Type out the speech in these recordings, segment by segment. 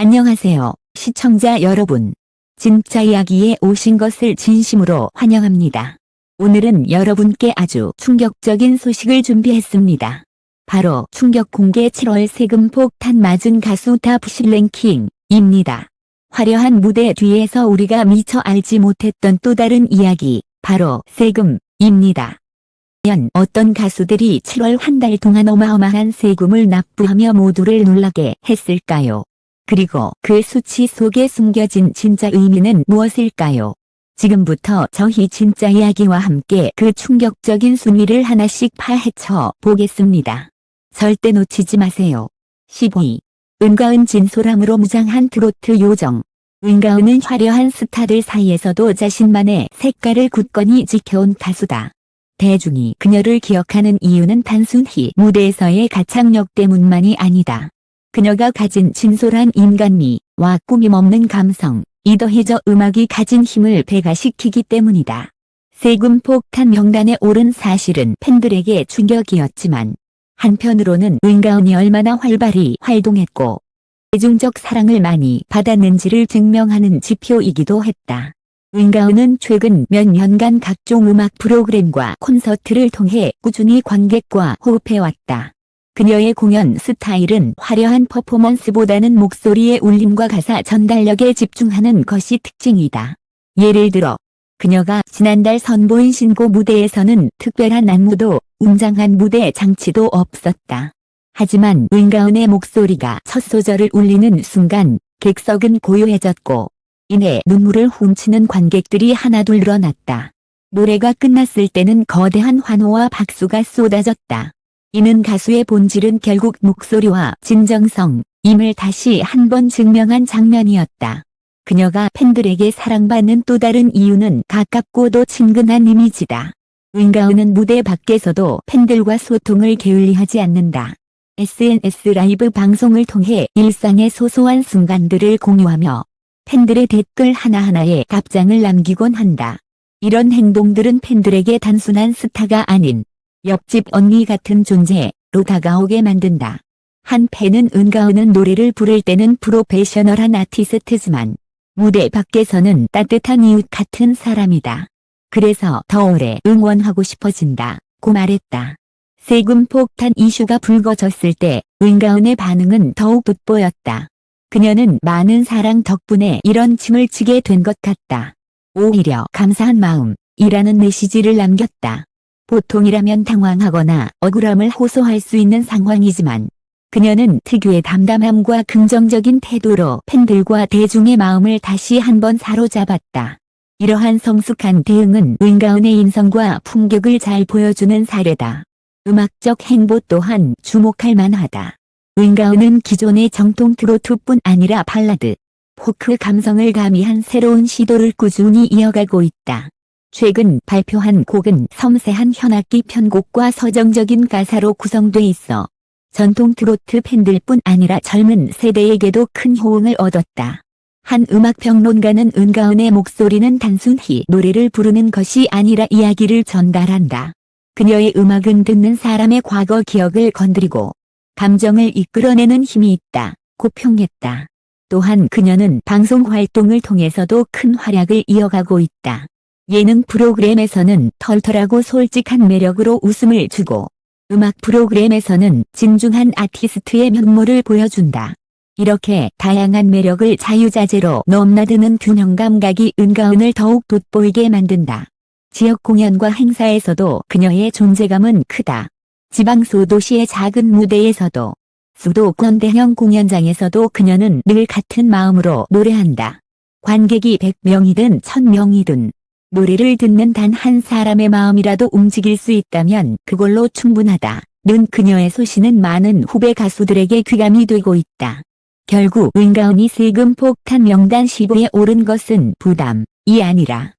안녕하세요, 시청자 여러분. 진짜 이야기에 오신 것을 진심으로 환영합니다. 오늘은 여러분께 아주 충격적인 소식을 준비했습니다. 바로 충격 공개 7월 세금 폭탄 맞은 가수 탑10 랭킹입니다. 화려한 무대 뒤에서 우리가 미처 알지 못했던 또 다른 이야기, 바로 세금입니다. 과연 어떤 가수들이 7월 한 달 동안 어마어마한 세금을 납부하며 모두를 놀라게 했을까요? 그리고 그 수치 속에 숨겨진 진짜 의미는 무엇일까요? 지금부터 저희 진짜 이야기와 함께 그 충격적인 순위를 하나씩 파헤쳐 보겠습니다. 절대 놓치지 마세요. 15위. 은가은. 진솔함으로 무장한 트로트 요정. 은가은은 화려한 스타들 사이에서도 자신만의 색깔을 굳건히 지켜온 가수다. 대중이 그녀를 기억하는 이유는 단순히 무대에서의 가창력 때문만이 아니다. 그녀가 가진 진솔한 인간미와 꾸밈없는 감성, 이 더해져 음악이 가진 힘을 배가시키기 때문이다. 세금 폭탄 명단에 오른 사실은 팬들에게 충격이었지만 한편으로는 은가은이 얼마나 활발히 활동했고 대중적 사랑을 많이 받았는지를 증명하는 지표이기도 했다. 은가은은 최근 몇 년간 각종 음악 프로그램과 콘서트를 통해 꾸준히 관객과 호흡해왔다. 그녀의 공연 스타일은 화려한 퍼포먼스보다는 목소리의 울림과 가사 전달력에 집중하는 것이 특징이다. 예를 들어 그녀가 지난달 선보인 신곡 무대에서는 특별한 안무도 웅장한 무대 장치도 없었다. 하지만 은가은의 목소리가 첫 소절을 울리는 순간 객석은 고요해졌고 이내 눈물을 훔치는 관객들이 하나둘 늘어났다. 노래가 끝났을 때는 거대한 환호와 박수가 쏟아졌다. 이는 가수의 본질은 결국 목소리와 진정성임을 다시 한번 증명한 장면이었다. 그녀가 팬들에게 사랑받는 또 다른 이유는 가깝고도 친근한 이미지다. 은가은은 무대 밖에서도 팬들과 소통을 게을리하지 않는다. SNS 라이브 방송을 통해 일상의 소소한 순간들을 공유하며 팬들의 댓글 하나하나에 답장을 남기곤 한다. 이런 행동들은 팬들에게 단순한 스타가 아닌 옆집 언니 같은 존재로 다가오게 만든다. 한 팬은 은가은은 노래를 부를 때는 프로페셔널한 아티스트지만 무대 밖에서는 따뜻한 이웃 같은 사람이다. 그래서 더 오래 응원하고 싶어진다고 말했다. 세금 폭탄 이슈가 불거졌을 때 은가은의 반응은 더욱 돋보였다. 그녀는 많은 사랑 덕분에 이런 춤을 추게 된 것 같다. 오히려 감사한 마음이라는 메시지를 남겼다. 보통이라면 당황하거나 억울함을 호소할 수 있는 상황이지만 그녀는 특유의 담담함과 긍정적인 태도로 팬들과 대중의 마음을 다시 한번 사로잡았다. 이러한 성숙한 대응은 은가은의 인성과 품격을 잘 보여주는 사례다. 음악적 행보 또한 주목할 만하다. 은가은은 기존의 정통 트로트뿐 아니라 발라드, 포크 감성을 가미한 새로운 시도를 꾸준히 이어가고 있다. 최근 발표한 곡은 섬세한 현악기 편곡과 서정적인 가사로 구성돼 있어 전통 트로트 팬들뿐 아니라 젊은 세대에게도 큰 호응을 얻었다. 한 음악평론가는 은가은의 목소리는 단순히 노래를 부르는 것이 아니라 이야기를 전달한다. 그녀의 음악은 듣는 사람의 과거 기억을 건드리고 감정을 이끌어내는 힘이 있다고 평했다. 또한 그녀는 방송 활동을 통해서도 큰 활약을 이어가고 있다. 예능 프로그램에서는 털털하고 솔직한 매력으로 웃음을 주고 음악 프로그램에서는 진중한 아티스트의 면모를 보여준다. 이렇게 다양한 매력을 자유자재로 넘나드는 균형 감각이 은가은을 더욱 돋보이게 만든다. 지역 공연과 행사에서도 그녀의 존재감은 크다. 지방 소도시의 작은 무대에서도 수도권 대형 공연장에서도 그녀는 늘 같은 마음으로 노래한다. 관객이 100명이든 1000명이든 노래를 듣는 단 한 사람의 마음이라도 움직일 수 있다면 그걸로 충분하다. 는 그녀의 소신은 많은 후배 가수들에게 귀감이 되고 있다. 결국 은가은이 세금 폭탄 명단 15에 오른 것은 부담이 아니라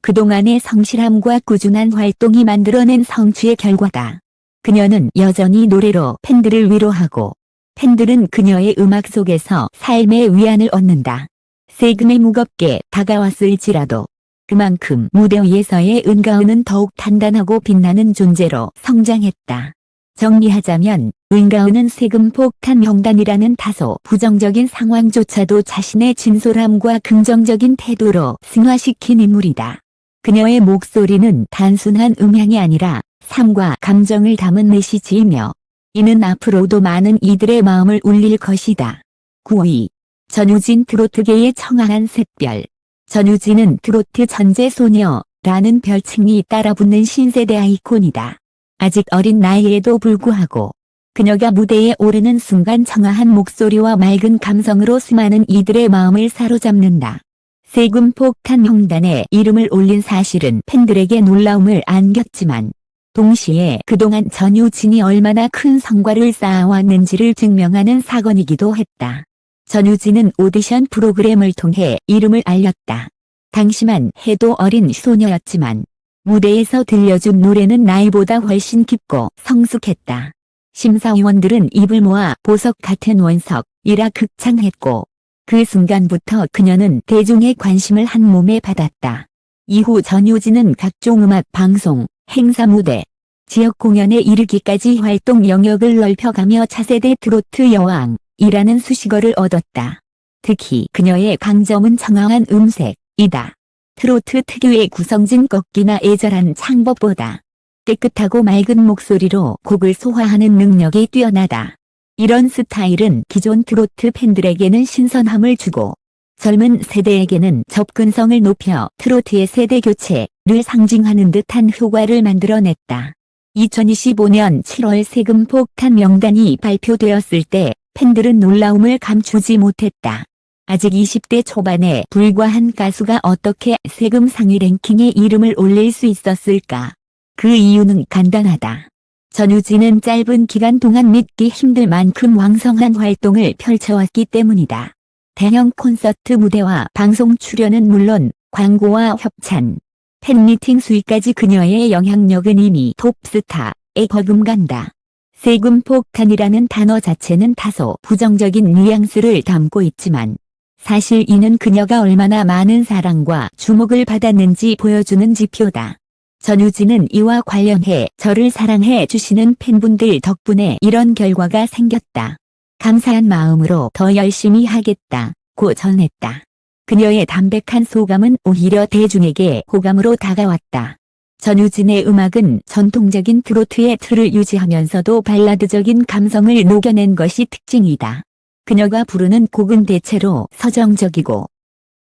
그동안의 성실함과 꾸준한 활동이 만들어낸 성취의 결과다. 그녀는 여전히 노래로 팬들을 위로하고 팬들은 그녀의 음악 속에서 삶의 위안을 얻는다. 세금에 무겁게 다가왔을지라도 그만큼 무대 위에서의 은가은은 더욱 단단하고 빛나는 존재로 성장했다. 정리하자면 은가은은 세금 폭탄 명단이라는 다소 부정적인 상황조차도 자신의 진솔함과 긍정적인 태도로 승화시킨 인물이다. 그녀의 목소리는 단순한 음향이 아니라 삶과 감정을 담은 메시지이며 이는 앞으로도 많은 이들의 마음을 울릴 것이다. 9위. 전유진 트로트계의 청아한 샛별. 전유진은 트로트 천재소녀라는 별칭이 따라붙는 신세대 아이콘이다. 아직 어린 나이에도 불구하고 그녀가 무대에 오르는 순간 청아한 목소리와 맑은 감성으로 수많은 이들의 마음을 사로잡는다. 세금 폭탄 명단에 이름을 올린 사실은 팬들에게 놀라움을 안겼지만 동시에 그동안 전유진이 얼마나 큰 성과를 쌓아왔는지를 증명하는 사건이기도 했다. 전유진은 오디션 프로그램을 통해 이름을 알렸다. 당시만 해도 어린 소녀였지만 무대에서 들려준 노래는 나이보다 훨씬 깊고 성숙했다. 심사위원들은 입을 모아 보석 같은 원석이라 극찬했고 그 순간부터 그녀는 대중의 관심을 한 몸에 받았다. 이후 전유진은 각종 음악 방송, 행사 무대, 지역 공연에 이르기까지 활동 영역을 넓혀가며 차세대 트로트 여왕이라는 수식어를 얻었다. 특히 그녀의 강점은 청아한 음색이다. 트로트 특유의 구성진 꺾기나 애절한 창법보다 깨끗하고 맑은 목소리로 곡을 소화하는 능력이 뛰어나다. 이런 스타일은 기존 트로트 팬들에게는 신선함을 주고 젊은 세대에게는 접근성을 높여 트로트의 세대 교체를 상징하는 듯한 효과를 만들어냈다. 2025년 7월 세금 폭탄 명단이 발표되었을 때 팬들은 놀라움을 감추지 못했다. 아직 20대 초반에 불과한 가수가 어떻게 세금 상위 랭킹에 이름을 올릴 수 있었을까? 그 이유는 간단하다. 전유진은 짧은 기간 동안 믿기 힘들 만큼 왕성한 활동을 펼쳐왔기 때문이다. 대형 콘서트 무대와 방송 출연은 물론 광고와 협찬, 팬미팅 수익까지 그녀의 영향력은 이미 톱스타에 버금간다. 세금 폭탄이라는 단어 자체는 다소 부정적인 뉘앙스를 담고 있지만 사실 이는 그녀가 얼마나 많은 사랑과 주목을 받았는지 보여주는 지표다. 전유진은 이와 관련해 저를 사랑해 주시는 팬분들 덕분에 이런 결과가 생겼다. 감사한 마음으로 더 열심히 하겠다고 전했다. 그녀의 담백한 소감은 오히려 대중에게 호감으로 다가왔다. 전유진의 음악은 전통적인 트로트의 틀을 유지하면서도 발라드적인 감성을 녹여낸 것이 특징이다. 그녀가 부르는 곡은 대체로 서정적이고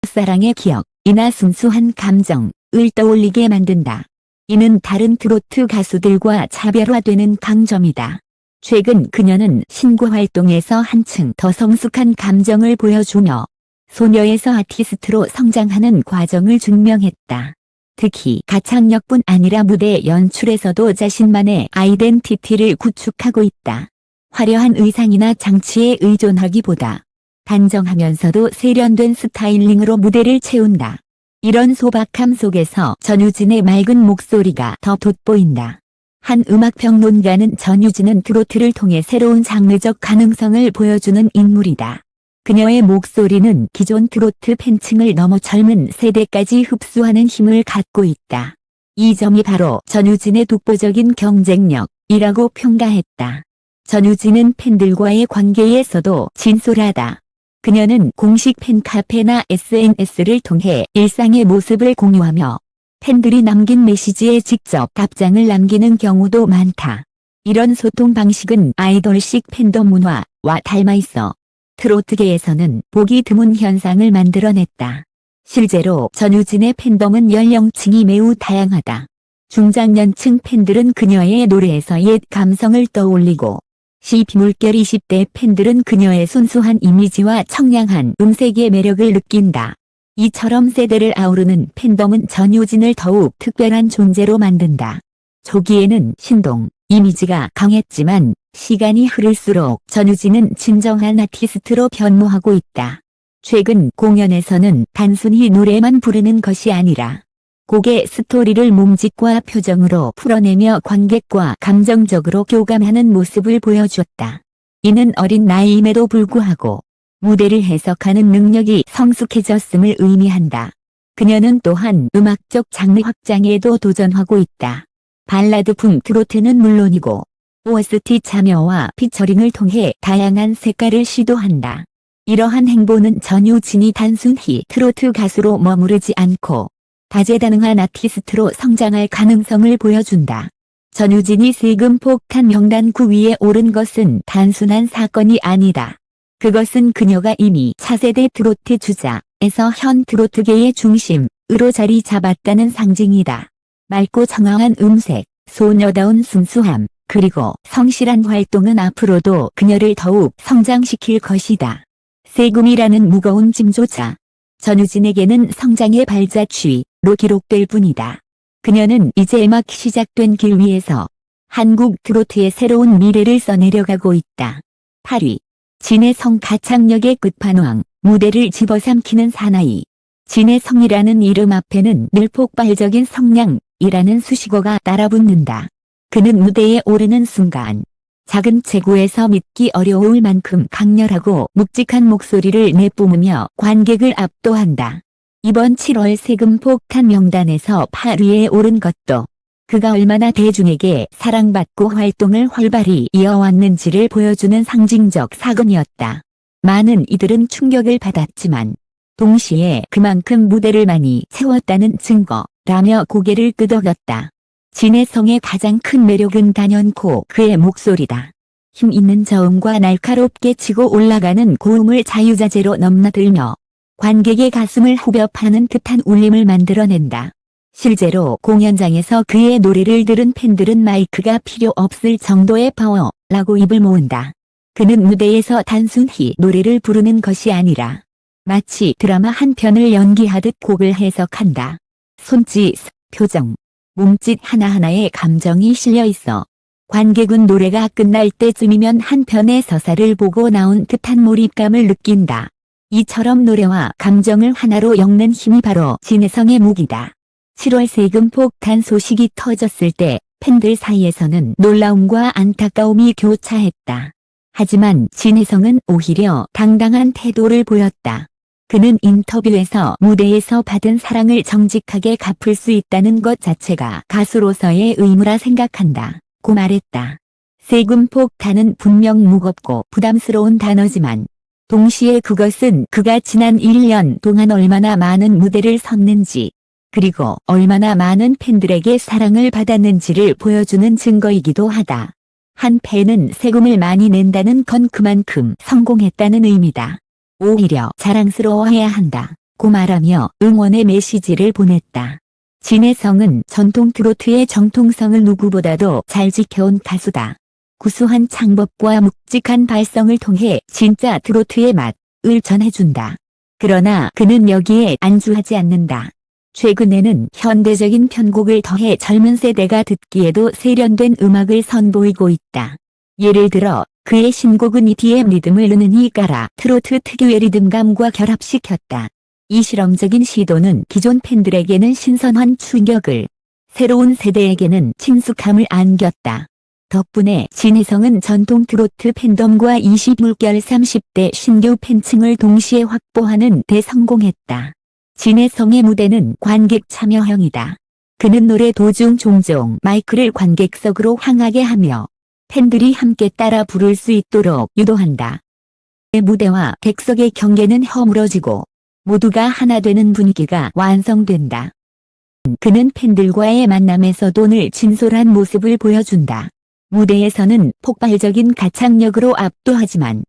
첫사랑의 기억이나 순수한 감정을 떠올리게 만든다. 이는 다른 트로트 가수들과 차별화되는 강점이다. 최근 그녀는 신곡 활동에서 한층 더 성숙한 감정을 보여주며 소녀에서 아티스트로 성장하는 과정을 증명했다. 특히 가창력뿐 아니라 무대 연출에서도 자신만의 아이덴티티를 구축하고 있다. 화려한 의상이나 장치에 의존하기보다 단정하면서도 세련된 스타일링으로 무대를 채운다. 이런 소박함 속에서 전유진의 맑은 목소리가 더 돋보인다. 한 음악평론가는 전유진은 트로트를 통해 새로운 장르적 가능성을 보여주는 인물이다. 그녀의 목소리는 기존 트로트 팬층을 넘어 젊은 세대까지 흡수하는 힘을 갖고 있다. 이 점이 바로 전유진의 독보적인 경쟁력이라고 평가했다. 전유진은 팬들과의 관계에서도 진솔하다. 그녀는 공식 팬카페나 SNS를 통해 일상의 모습을 공유하며 팬들이 남긴 메시지에 직접 답장을 남기는 경우도 많다. 이런 소통 방식은 아이돌식 팬덤 문화와 닮아 있어 트로트계에서는 보기 드문 현상을 만들어냈다. 실제로 전유진의 팬덤은 연령층이 매우 다양하다. 중장년층 팬들은 그녀의 노래에서 옛 감성을 떠올리고 물결 20대 팬들은 그녀의 순수한 이미지와 청량한 음색의 매력을 느낀다. 이처럼 세대를 아우르는 팬덤은 전유진을 더욱 특별한 존재로 만든다. 초기에는 신동 이미지가 강했지만 시간이 흐를수록 전유진은 진정한 아티스트로 변모하고 있다. 최근 공연에서는 단순히 노래만 부르는 것이 아니라 곡의 스토리를 몸짓과 표정으로 풀어내며 관객과 감정적으로 교감하는 모습을 보여주었다. 이는 어린 나이임에도 불구하고 무대를 해석하는 능력이 성숙해졌음을 의미한다. 그녀는 또한 음악적 장르 확장에도 도전하고 있다. 발라드풍 트로트는 물론이고 OST 참여와 피처링을 통해 다양한 색깔을 시도한다. 이러한 행보는 전유진이 단순히 트로트 가수로 머무르지 않고 다재다능한 아티스트로 성장할 가능성을 보여준다. 전유진이 세금 폭탄 명단 9위에 오른 것은 단순한 사건이 아니다. 그것은 그녀가 이미 차세대 트로트 주자에서 현 트로트계의 중심으로 자리 잡았다는 상징이다. 맑고 청아한 음색, 소녀다운 순수함, 그리고 성실한 활동은 앞으로도 그녀를 더욱 성장시킬 것이다. 세금이라는 무거운 짐조차 전유진에게는 성장의 발자취로 기록될 뿐이다. 그녀는 이제 막 시작된 길 위에서 한국 트로트의 새로운 미래를 써내려가고 있다. 8위. 진혜성 가창력의 끝판왕, 무대를 집어삼키는 사나이. 진혜성이라는 이름 앞에는 늘 폭발적인 성량이라는 수식어가 따라붙는다. 그는 무대에 오르는 순간 작은 체구에서 믿기 어려울 만큼 강렬하고 묵직한 목소리를 내뿜으며 관객을 압도한다. 이번 7월 세금 폭탄 명단에서 8위에 오른 것도 그가 얼마나 대중에게 사랑받고 활동을 활발히 이어왔는지를 보여주는 상징적 사건이었다. 많은 이들은 충격을 받았지만 동시에 그만큼 무대를 많이 채웠다는 증거라며 고개를 끄덕였다. 진혜성의 가장 큰 매력은 단연코 그의 목소리다. 힘 있는 저음과 날카롭게 치고 올라가는 고음을 자유자재로 넘나들며 관객의 가슴을 후벼 파는 듯한 울림을 만들어낸다. 실제로 공연장에서 그의 노래를 들은 팬들은 마이크가 필요 없을 정도의 파워라고 입을 모은다. 그는 무대에서 단순히 노래를 부르는 것이 아니라 마치 드라마 한 편을 연기하듯 곡을 해석한다. 손짓, 표정, 몸짓 하나하나에 감정이 실려 있어 관객은 노래가 끝날 때쯤이면 한 편의 서사를 보고 나온 듯한 몰입감을 느낀다. 이처럼 노래와 감정을 하나로 엮는 힘이 바로 진혜성의 무기다. 7월 세금 폭탄 소식이 터졌을 때 팬들 사이에서는 놀라움과 안타까움이 교차했다. 하지만 진혜성은 오히려 당당한 태도를 보였다. 그는 인터뷰에서 무대에서 받은 사랑을 정직하게 갚을 수 있다는 것 자체가 가수로서의 의무라 생각한다. 고 말했다. 세금 폭탄은 분명 무겁고 부담스러운 단어지만 동시에 그것은 그가 지난 1년 동안 얼마나 많은 무대를 섰는지 그리고 얼마나 많은 팬들에게 사랑을 받았는지를 보여주는 증거이기도 하다. 한 팬은 세금을 많이 낸다는 건 그만큼 성공했다는 의미다. 오히려 자랑스러워해야 한다. 고 말하며 응원의 메시지를 보냈다. 진혜성은 전통 트로트의 정통성을 누구보다도 잘 지켜온 가수다. 구수한 창법과 묵직한 발성을 통해 진짜 트로트의 맛을 전해준다. 그러나 그는 여기에 안주하지 않는다. 최근에는 현대적인 편곡을 더해 젊은 세대가 듣기에도 세련된 음악을 선보이고 있다. 예를 들어 그의 신곡은 EDM 리듬을 은은히 깔아 트로트 특유의 리듬감과 결합시켰다. 이 실험적인 시도는 기존 팬들에게는 신선한 충격을, 새로운 세대에게는 친숙함을 안겼다. 덕분에 진혜성은 전통 트로트 팬덤과 20물결 30대 신규 팬층을 동시에 확보하는 데 성공했다. 진혜성의 무대는 관객 참여형이다. 그는 노래 도중 종종 마이크를 관객석으로 향하게 하며 팬들이 함께 따라 부를 수 있도록 유도한다. 무대와 객석의 경계는 허물어지고 모두가 하나 되는 분위기가 완성된다. 그는 팬들과의 만남에서도 늘 진솔한 모습을 보여준다. 무대에서는 폭발적인 가창력으로 압도하지만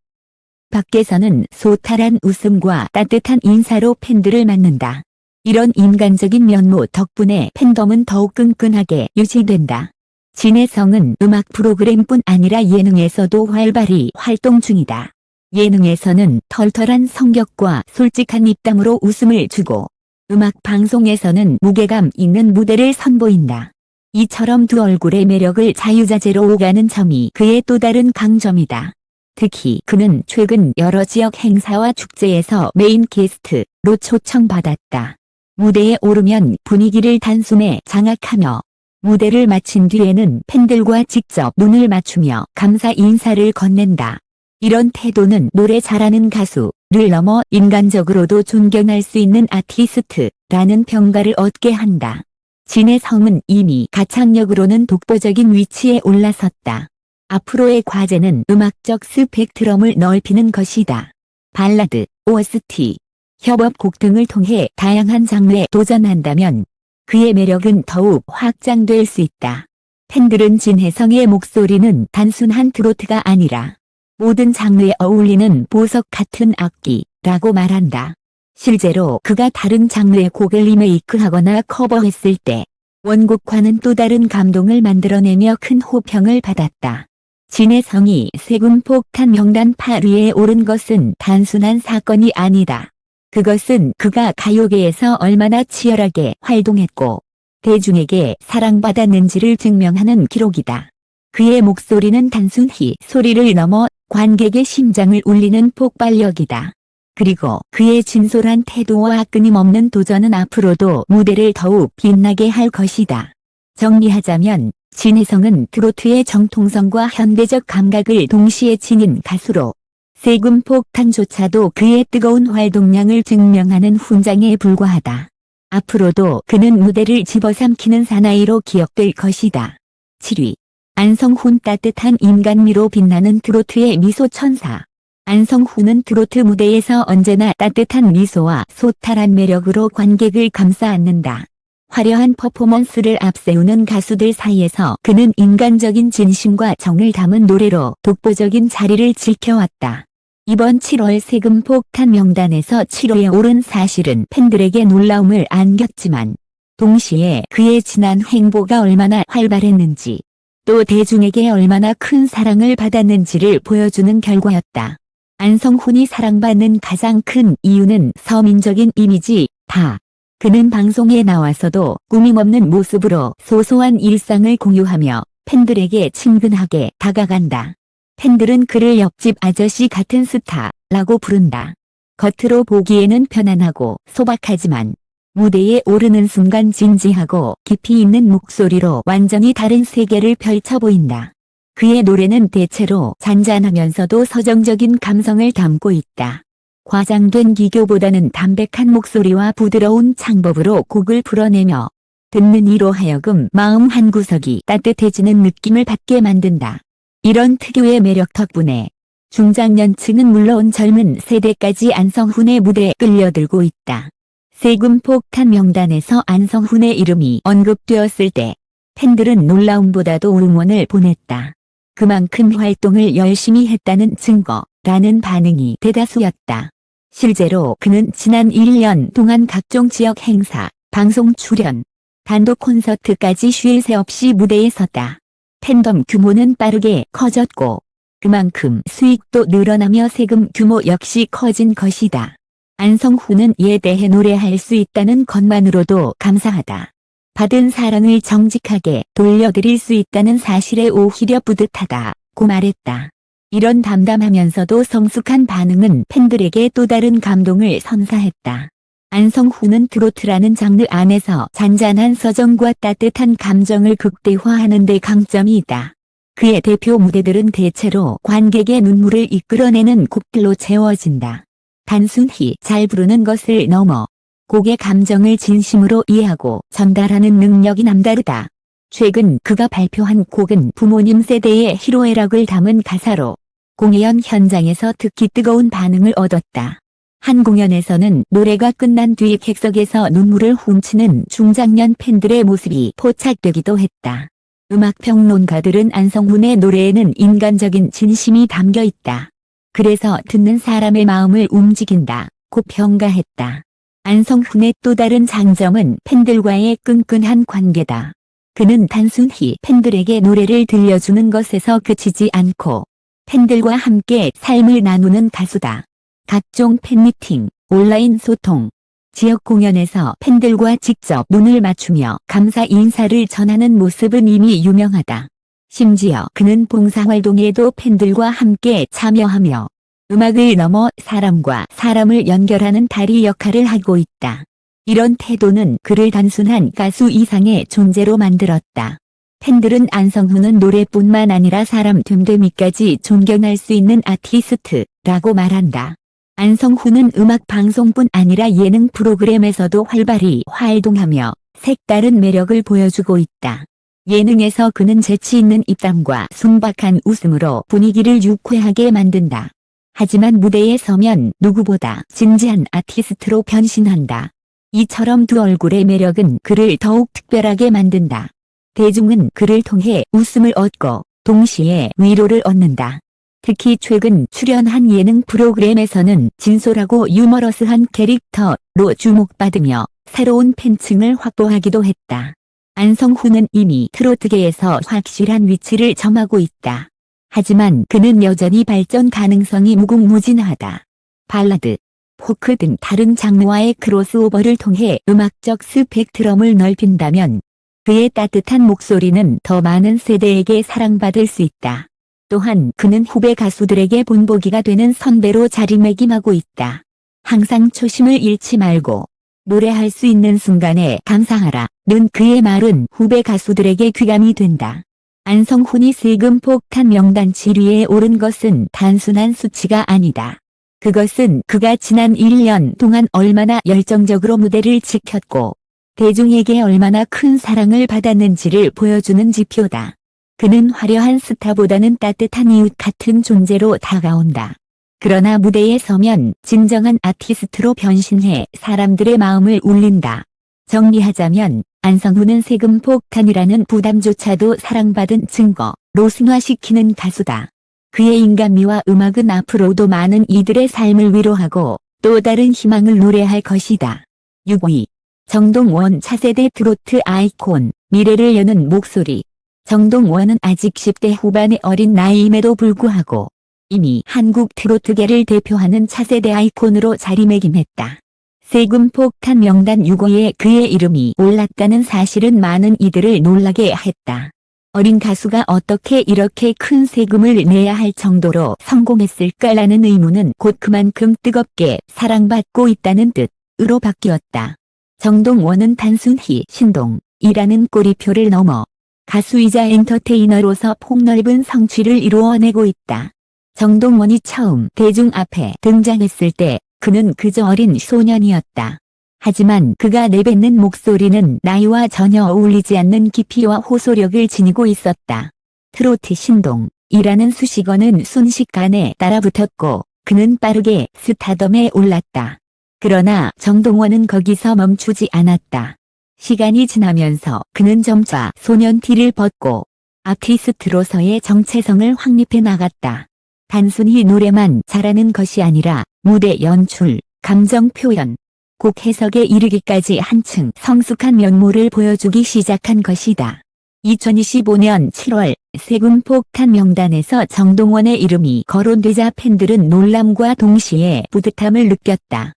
밖에서는 소탈한 웃음과 따뜻한 인사로 팬들을 맞는다. 이런 인간적인 면모 덕분에 팬덤은 더욱 끈끈하게 유지된다. 진혜성은 음악 프로그램뿐 아니라 예능에서도 활발히 활동 중이다. 예능에서는 털털한 성격과 솔직한 입담으로 웃음을 주고 음악 방송에서는 무게감 있는 무대를 선보인다. 이처럼 두 얼굴의 매력을 자유자재로 오가는 점이 그의 또 다른 강점이다. 특히 그는 최근 여러 지역 행사와 축제에서 메인 게스트로 초청받았다. 무대에 오르면 분위기를 단숨에 장악하며 무대를 마친 뒤에는 팬들과 직접 눈을 맞추며 감사 인사를 건넨다. 이런 태도는 노래 잘하는 가수를 넘어 인간적으로도 존경할 수 있는 아티스트라는 평가를 얻게 한다. 진혜성은 이미 가창력으로는 독보적인 위치에 올라섰다. 앞으로의 과제는 음악적 스펙트럼을 넓히는 것이다. 발라드, OST, 협업곡 등을 통해 다양한 장르에 도전한다면 그의 매력은 더욱 확장될 수 있다. 팬들은 진혜성의 목소리는 단순한 트로트가 아니라 모든 장르에 어울리는 보석 같은 악기라고 말한다. 실제로 그가 다른 장르의 곡을 리메이크하거나 커버했을 때 원곡과는 또 다른 감동을 만들어내며 큰 호평을 받았다. 진혜성이 세금폭탄 명단 8위에 오른 것은 단순한 사건이 아니다. 그것은 그가 가요계에서 얼마나 치열하게 활동했고 대중에게 사랑받았는지를 증명하는 기록이다. 그의 목소리는 단순히 소리를 넘어 관객의 심장을 울리는 폭발력이다. 그리고 그의 진솔한 태도와 끊임없는 도전은 앞으로도 무대를 더욱 빛나게 할 것이다. 정리하자면 진혜성은 트로트의 정통성과 현대적 감각을 동시에 지닌 가수로 세금폭탄조차도 그의 뜨거운 활동량을 증명하는 훈장에 불과하다. 앞으로도 그는 무대를 집어삼키는 사나이로 기억될 것이다. 7위. 안성훈 따뜻한 인간미로 빛나는 트로트의 미소천사. 안성훈은 트로트 무대에서 언제나 따뜻한 미소와 소탈한 매력으로 관객을 감싸 안는다. 화려한 퍼포먼스를 앞세우는 가수들 사이에서 그는 인간적인 진심과 정을 담은 노래로 독보적인 자리를 지켜왔다. 이번 7월 세금폭탄 명단에서 7위에 오른 사실은 팬들에게 놀라움을 안겼지만 동시에 그의 지난 행보가 얼마나 활발했는지 또 대중에게 얼마나 큰 사랑을 받았는지를 보여주는 결과였다. 안성훈이 사랑받는 가장 큰 이유는 서민적인 이미지다. 그는 방송에 나와서도 꾸밈없는 모습으로 소소한 일상을 공유하며 팬들에게 친근하게 다가간다. 팬들은 그를 옆집 아저씨 같은 스타라고 부른다. 겉으로 보기에는 편안하고 소박하지만 무대에 오르는 순간 진지하고 깊이 있는 목소리로 완전히 다른 세계를 펼쳐 보인다. 그의 노래는 대체로 잔잔하면서도 서정적인 감성을 담고 있다. 과장된 기교보다는 담백한 목소리와 부드러운 창법으로 곡을 풀어내며 듣는 이로 하여금 마음 한구석이 따뜻해지는 느낌을 받게 만든다. 이런 특유의 매력 덕분에 중장년층은 물론 젊은 세대까지 안성훈의 무대에 끌려들고 있다. 세금폭탄 명단에서 안성훈의 이름이 언급되었을 때 팬들은 놀라움보다도 응원을 보냈다. 그만큼 활동을 열심히 했다는 증거라는 반응이 대다수였다. 실제로 그는 지난 1년 동안 각종 지역 행사, 방송 출연, 단독 콘서트까지 쉴 새 없이 무대에 섰다. 팬덤 규모는 빠르게 커졌고 그만큼 수익도 늘어나며 세금 규모 역시 커진 것이다. 안성훈은 이에 대해 노래할 수 있다는 것만으로도 감사하다. 받은 사랑을 정직하게 돌려드릴 수 있다는 사실에 오히려 뿌듯하다고 말했다. 이런 담담하면서도 성숙한 반응은 팬들에게 또 다른 감동을 선사했다. 안성훈은 트로트라는 장르 안에서 잔잔한 서정과 따뜻한 감정을 극대화하는 데 강점이 있다. 그의 대표 무대들은 대체로 관객의 눈물을 이끌어내는 곡들로 채워진다. 단순히 잘 부르는 것을 넘어 곡의 감정을 진심으로 이해하고 전달하는 능력이 남다르다. 최근 그가 발표한 곡은 부모님 세대의 희로애락을 담은 가사로 공연 현장에서 특히 뜨거운 반응을 얻었다. 한 공연에서는 노래가 끝난 뒤 객석에서 눈물을 훔치는 중장년 팬들의 모습이 포착되기도 했다. 음악평론가들은 안성훈의 노래에는 인간적인 진심이 담겨 있다. 그래서 듣는 사람의 마음을 움직인다고 평가했다. 안성훈의 또 다른 장점은 팬들과의 끈끈한 관계다. 그는 단순히 팬들에게 노래를 들려주는 것에서 그치지 않고 팬들과 함께 삶을 나누는 가수다. 각종 팬미팅, 온라인 소통, 지역 공연에서 팬들과 직접 눈을 맞추며 감사 인사를 전하는 모습은 이미 유명하다. 심지어 그는 봉사활동에도 팬들과 함께 참여하며 음악을 넘어 사람과 사람을 연결하는 다리 역할을 하고 있다. 이런 태도는 그를 단순한 가수 이상의 존재로 만들었다. 팬들은 안성훈은 노래뿐만 아니라 사람 됨됨이까지 존경할 수 있는 아티스트라고 말한다. 안성훈은 음악 방송뿐 아니라 예능 프로그램에서도 활발히 활동하며 색다른 매력을 보여주고 있다. 예능에서 그는 재치 있는 입담과 순박한 웃음으로 분위기를 유쾌하게 만든다. 하지만 무대에 서면 누구보다 진지한 아티스트로 변신한다. 이처럼 두 얼굴의 매력은 그를 더욱 특별하게 만든다. 대중은 그를 통해 웃음을 얻고 동시에 위로를 얻는다. 특히 최근 출연한 예능 프로그램에서는 진솔하고 유머러스한 캐릭터로 주목받으며 새로운 팬층을 확보하기도 했다. 안성훈은 이미 트로트계에서 확실한 위치를 점하고 있다. 하지만 그는 여전히 발전 가능성이 무궁무진하다. 발라드, 포크 등 다른 장르와의 크로스오버를 통해 음악적 스펙트럼을 넓힌다면 그의 따뜻한 목소리는 더 많은 세대에게 사랑받을 수 있다. 또한 그는 후배 가수들에게 본보기가 되는 선배로 자리매김하고 있다. 항상 초심을 잃지 말고 노래할 수 있는 순간에 감사하라는 그의 말은 후배 가수들에게 귀감이 된다. 안성훈이 세금 폭탄 명단 7위에 오른 것은 단순한 수치가 아니다. 그것은 그가 지난 1년 동안 얼마나 열정적으로 무대를 지켰고 대중에게 얼마나 큰 사랑을 받았는지를 보여주는 지표다. 그는 화려한 스타보다는 따뜻한 이웃 같은 존재로 다가온다. 그러나 무대에 서면 진정한 아티스트로 변신해 사람들의 마음을 울린다. 정리하자면 안성훈은 세금 폭탄이라는 부담조차도 사랑받은 증거로 승화시키는 가수다. 그의 인간미와 음악은 앞으로도 많은 이들의 삶을 위로하고 또 다른 희망을 노래할 것이다. 6위. 정동원 차세대 트로트 아이콘, 미래를 여는 목소리. 정동원은 아직 10대 후반의 어린 나이임에도 불구하고 이미 한국 트로트계를 대표하는 차세대 아이콘으로 자리매김했다. 세금 폭탄 명단 6위에 그의 이름이 올랐다는 사실은 많은 이들을 놀라게 했다. 어린 가수가 어떻게 이렇게 큰 세금을 내야 할 정도로 성공했을까라는 의문은 곧 그만큼 뜨겁게 사랑받고 있다는 뜻으로 바뀌었다. 정동원은 단순히 신동이라는 꼬리표를 넘어 가수이자 엔터테이너로서 폭넓은 성취를 이루어내고 있다. 정동원이 처음 대중 앞에 등장했을 때 그는 그저 어린 소년이었다. 하지만 그가 내뱉는 목소리는 나이와 전혀 어울리지 않는 깊이와 호소력을 지니고 있었다. 트로트 신동이라는 수식어는 순식간에 따라붙었고 그는 빠르게 스타덤에 올랐다. 그러나 정동원은 거기서 멈추지 않았다. 시간이 지나면서 그는 점차 소년 티를 벗고 아티스트로서의 정체성을 확립해 나갔다. 단순히 노래만 잘하는 것이 아니라 무대 연출, 감정 표현, 곡 해석에 이르기까지 한층 성숙한 면모를 보여주기 시작한 것이다. 2025년 7월 세금 폭탄 명단에서 정동원의 이름이 거론되자 팬들은 놀람과 동시에 뿌듯함을 느꼈다.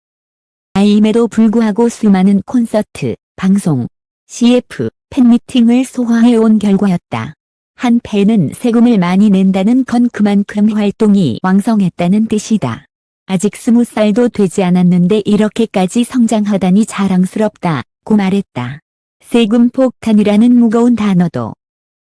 나이임에도 불구하고 수많은 콘서트, 방송, CF, 팬미팅을 소화해온 결과였다. 한 팬은 세금을 많이 낸다는 건 그만큼 활동이 왕성했다는 뜻이다. 아직 20살도 되지 않았는데 이렇게까지 성장하다니 자랑스럽다고 말했다. 세금 폭탄이라는 무거운 단어도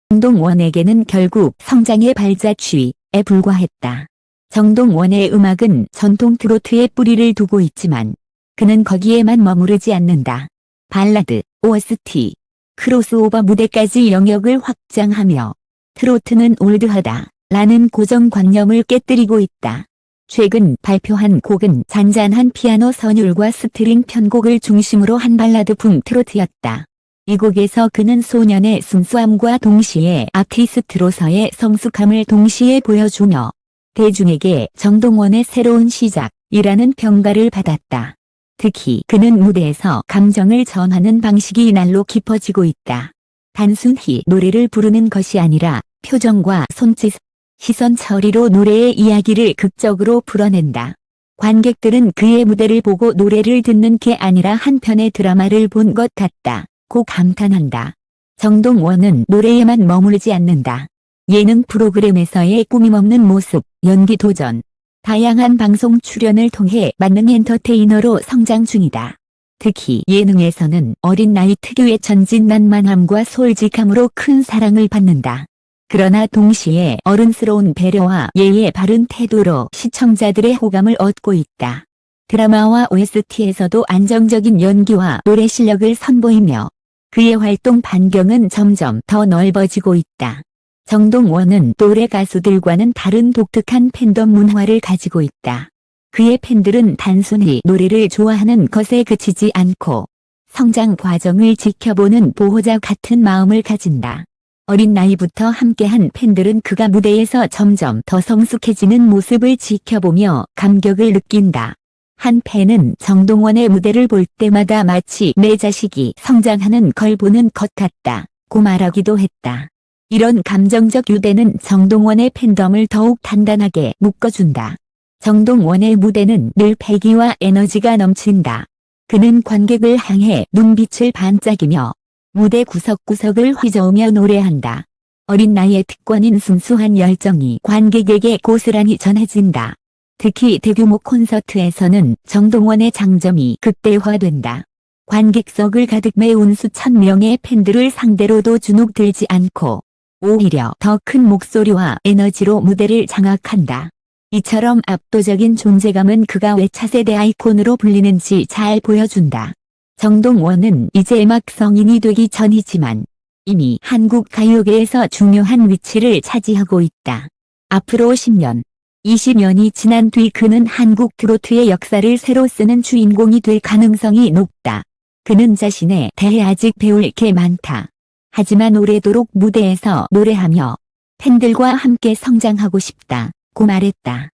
정동원에게는 결국 성장의 발자취에 불과했다. 정동원의 음악은 전통 트로트에 뿌리를 두고 있지만 그는 거기에만 머무르지 않는다. 발라드, OST, 크로스오버 무대까지 영역을 확장하며 트로트는 올드하다 라는 고정관념을 깨뜨리고 있다. 최근 발표한 곡은 잔잔한 피아노 선율과 스트링 편곡을 중심으로 한 발라드풍 트로트였다. 이 곡에서 그는 소년의 순수함과 동시에 아티스트로서의 성숙함을 동시에 보여주며 대중에게 정동원의 새로운 시작이라는 평가를 받았다. 특히 그는 무대에서 감정을 전하는 방식이 이날로 깊어지고 있다. 단순히 노래를 부르는 것이 아니라 표정과 손짓, 시선 처리로 노래의 이야기를 극적으로 풀어낸다. 관객들은 그의 무대를 보고 노래를 듣는 게 아니라 한 편의 드라마를 본 것 같다고 감탄한다. 정동원은 노래에만 머무르지 않는다. 예능 프로그램에서의 꾸밈없는 모습, 연기 도전, 다양한 방송 출연을 통해 만능 엔터테이너로 성장 중이다. 특히 예능에서는 어린 나이 특유의 천진난만함과 솔직함으로 큰 사랑을 받는다. 그러나 동시에 어른스러운 배려와 예의 바른 태도로 시청자들의 호감을 얻고 있다. 드라마와 OST에서도 안정적인 연기와 노래 실력을 선보이며 그의 활동 반경은 점점 더 넓어지고 있다. 정동원은 또래 가수들과는 다른 독특한 팬덤 문화를 가지고 있다. 그의 팬들은 단순히 노래를 좋아하는 것에 그치지 않고 성장 과정을 지켜보는 보호자 같은 마음을 가진다. 어린 나이부터 함께한 팬들은 그가 무대에서 점점 더 성숙해지는 모습을 지켜보며 감격을 느낀다. 한 팬은 정동원의 무대를 볼 때마다 마치 내 자식이 성장하는 걸 보는 것 같다고 말하기도 했다. 이런 감정적 유대는 정동원의 팬덤을 더욱 단단하게 묶어준다. 정동원의 무대는 늘 패기와 에너지가 넘친다. 그는 관객을 향해 눈빛을 반짝이며 무대 구석구석을 휘저으며 노래한다. 어린 나이의 특권인 순수한 열정이 관객에게 고스란히 전해진다. 특히 대규모 콘서트에서는 정동원의 장점이 극대화된다. 관객석을 가득 메운 수천 명의 팬들을 상대로도 주눅들지 않고 오히려 더 큰 목소리와 에너지로 무대를 장악한다. 이처럼 압도적인 존재감은 그가 왜 차세대 아이콘으로 불리는지 잘 보여준다. 정동원은 이제 막 성인이 되기 전이지만 이미 한국 가요계에서 중요한 위치를 차지하고 있다. 앞으로 10년, 20년이 지난 뒤 그는 한국 트로트의 역사를 새로 쓰는 주인공이 될 가능성이 높다. 그는 자신에 대해 아직 배울 게 많다. 하지만 오래도록 무대에서 노래하며 팬들과 함께 성장하고 싶다고 말했다.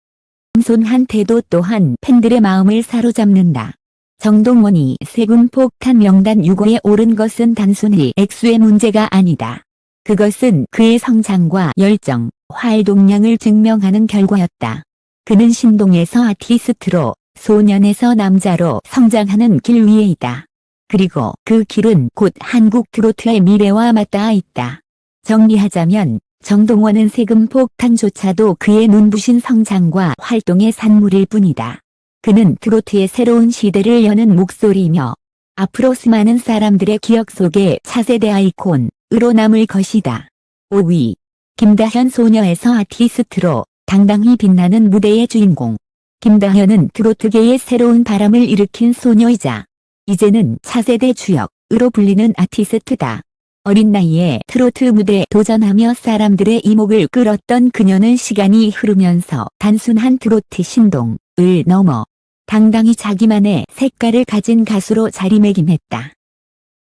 겸손한 태도 또한 팬들의 마음을 사로잡는다. 정동원이 세금 폭탄 명단 6호에 오른 것은 단순히 액수의 문제가 아니다. 그것은 그의 성장과 열정, 활동량을 증명하는 결과였다. 그는 신동에서 아티스트로, 소년에서 남자로 성장하는 길 위에 있다. 그리고 그 길은 곧 한국 트로트의 미래와 맞닿아 있다. 정리하자면 정동원은 세금 폭탄조차도 그의 눈부신 성장과 활동의 산물일 뿐이다. 그는 트로트의 새로운 시대를 여는 목소리이며 앞으로 수많은 사람들의 기억 속에 차세대 아이콘으로 남을 것이다. 5위. 김다현 소녀에서 아티스트로 당당히 빛나는 무대의 주인공. 김다현은 트로트계의 새로운 바람을 일으킨 소녀이자 이제는 차세대 주역으로 불리는 아티스트다. 어린 나이에 트로트 무대에 도전하며 사람들의 이목을 끌었던 그녀는 시간이 흐르면서 단순한 트로트 신동을 넘어 당당히 자기만의 색깔을 가진 가수로 자리매김했다.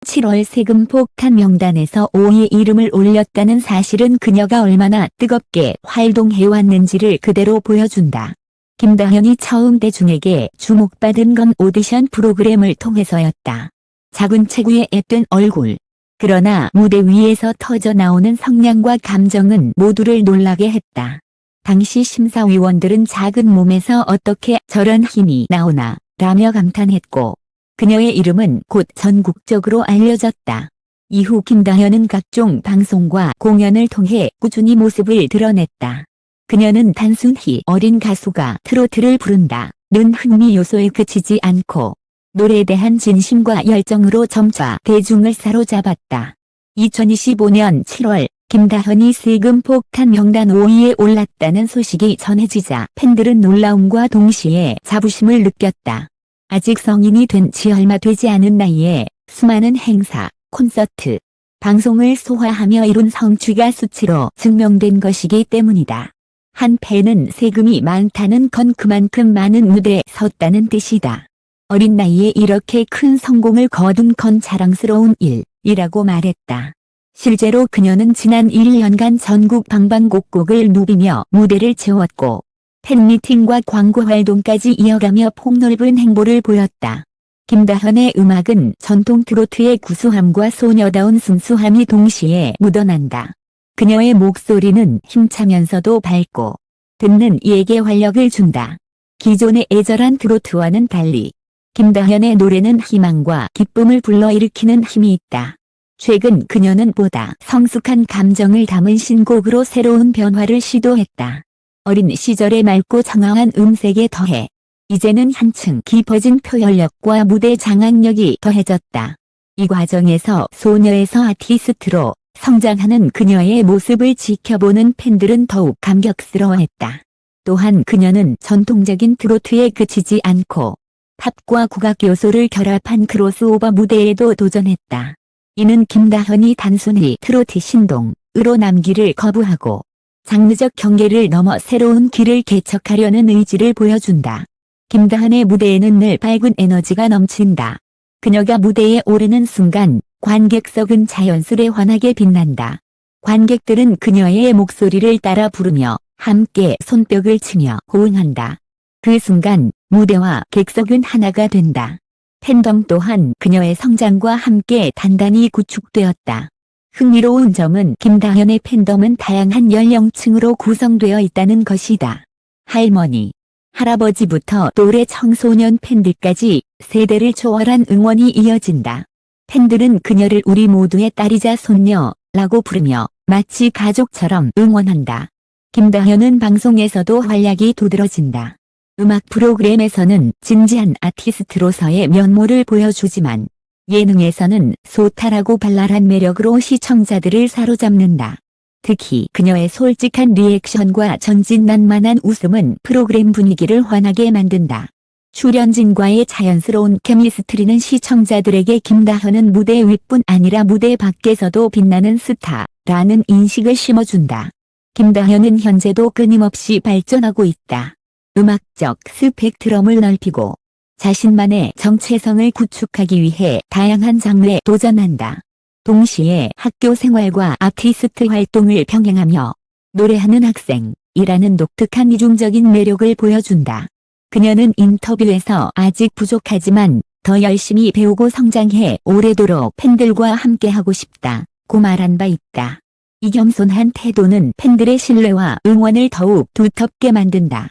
7월 세금 폭탄 명단에서 5위에 이름을 올렸다는 사실은 그녀가 얼마나 뜨겁게 활동해왔는지를 그대로 보여준다. 김다현이 처음 대중에게 주목받은 건 오디션 프로그램을 통해서였다. 작은 체구에 앳된 얼굴. 그러나 무대 위에서 터져나오는 성량과 감정은 모두를 놀라게 했다. 당시 심사위원들은 작은 몸에서 어떻게 저런 힘이 나오나 라며 감탄했고 그녀의 이름은 곧 전국적으로 알려졌다. 이후 김다현은 각종 방송과 공연을 통해 꾸준히 모습을 드러냈다. 그녀는 단순히 어린 가수가 트로트를 부른다는 흥미 요소에 그치지 않고 노래에 대한 진심과 열정으로 점차 대중을 사로잡았다. 2025년 7월 김다현이 세금 폭탄 명단 5위에 올랐다는 소식이 전해지자 팬들은 놀라움과 동시에 자부심을 느꼈다. 아직 성인이 된 지 얼마 되지 않은 나이에 수많은 행사, 콘서트, 방송을 소화하며 이룬 성취가 수치로 증명된 것이기 때문이다. 한 팬은 세금이 많다는 건 그만큼 많은 무대에 섰다는 뜻이다. 어린 나이에 이렇게 큰 성공을 거둔 건 자랑스러운 일이라고 말했다. 실제로 그녀는 지난 1년간 전국 방방곡곡을 누비며 무대를 채웠고 팬미팅과 광고 활동까지 이어가며 폭넓은 행보를 보였다. 김다현의 음악은 전통 트로트의 구수함과 소녀다운 순수함이 동시에 묻어난다. 그녀의 목소리는 힘차면서도 밝고 듣는 이에게 활력을 준다. 기존의 애절한 트로트와는 달리 김다현의 노래는 희망과 기쁨을 불러일으키는 힘이 있다. 최근 그녀는 보다 성숙한 감정을 담은 신곡으로 새로운 변화를 시도했다. 어린 시절의 맑고 장황한 음색에 더해 이제는 한층 깊어진 표현력과 무대 장악력이 더해졌다. 이 과정에서 소녀에서 아티스트로 성장하는 그녀의 모습을 지켜보는 팬들은 더욱 감격스러워했다. 또한 그녀는 전통적인 트로트에 그치지 않고 팝과 국악 요소를 결합한 크로스오버 무대에도 도전했다. 이는 김다현이 단순히 트로트 신동으로 남기를 거부하고 장르적 경계를 넘어 새로운 길을 개척하려는 의지를 보여준다. 김다현의 무대에는 늘 밝은 에너지가 넘친다. 그녀가 무대에 오르는 순간 관객석은 자연스레 환하게 빛난다. 관객들은 그녀의 목소리를 따라 부르며 함께 손뼉을 치며 호응한다. 그 순간 무대와 객석은 하나가 된다. 팬덤 또한 그녀의 성장과 함께 단단히 구축되었다. 흥미로운 점은 김다현의 팬덤은 다양한 연령층으로 구성되어 있다는 것이다. 할머니, 할아버지부터 또래 청소년 팬들까지 세대를 초월한 응원이 이어진다. 팬들은 그녀를 우리 모두의 딸이자 손녀라고 부르며 마치 가족처럼 응원한다. 김다현은 방송에서도 활약이 두드러진다. 음악 프로그램에서는 진지한 아티스트로서의 면모를 보여주지만 예능에서는 소탈하고 발랄한 매력으로 시청자들을 사로잡는다. 특히 그녀의 솔직한 리액션과 전진난만한 웃음은 프로그램 분위기를 환하게 만든다. 출연진과의 자연스러운 케미스트리는 시청자들에게 김다현은 무대 윗뿐 아니라 무대 밖에서도 빛나는 스타라는 인식을 심어준다. 김다현은 현재도 끊임없이 발전하고 있다. 음악적 스펙트럼을 넓히고 자신만의 정체성을 구축하기 위해 다양한 장르에 도전한다. 동시에 학교 생활과 아티스트 활동을 병행하며 노래하는 학생이라는 독특한 이중적인 매력을 보여준다. 그녀는 인터뷰에서 아직 부족하지만 더 열심히 배우고 성장해 오래도록 팬들과 함께하고 싶다고 말한 바 있다. 이 겸손한 태도는 팬들의 신뢰와 응원을 더욱 두텁게 만든다.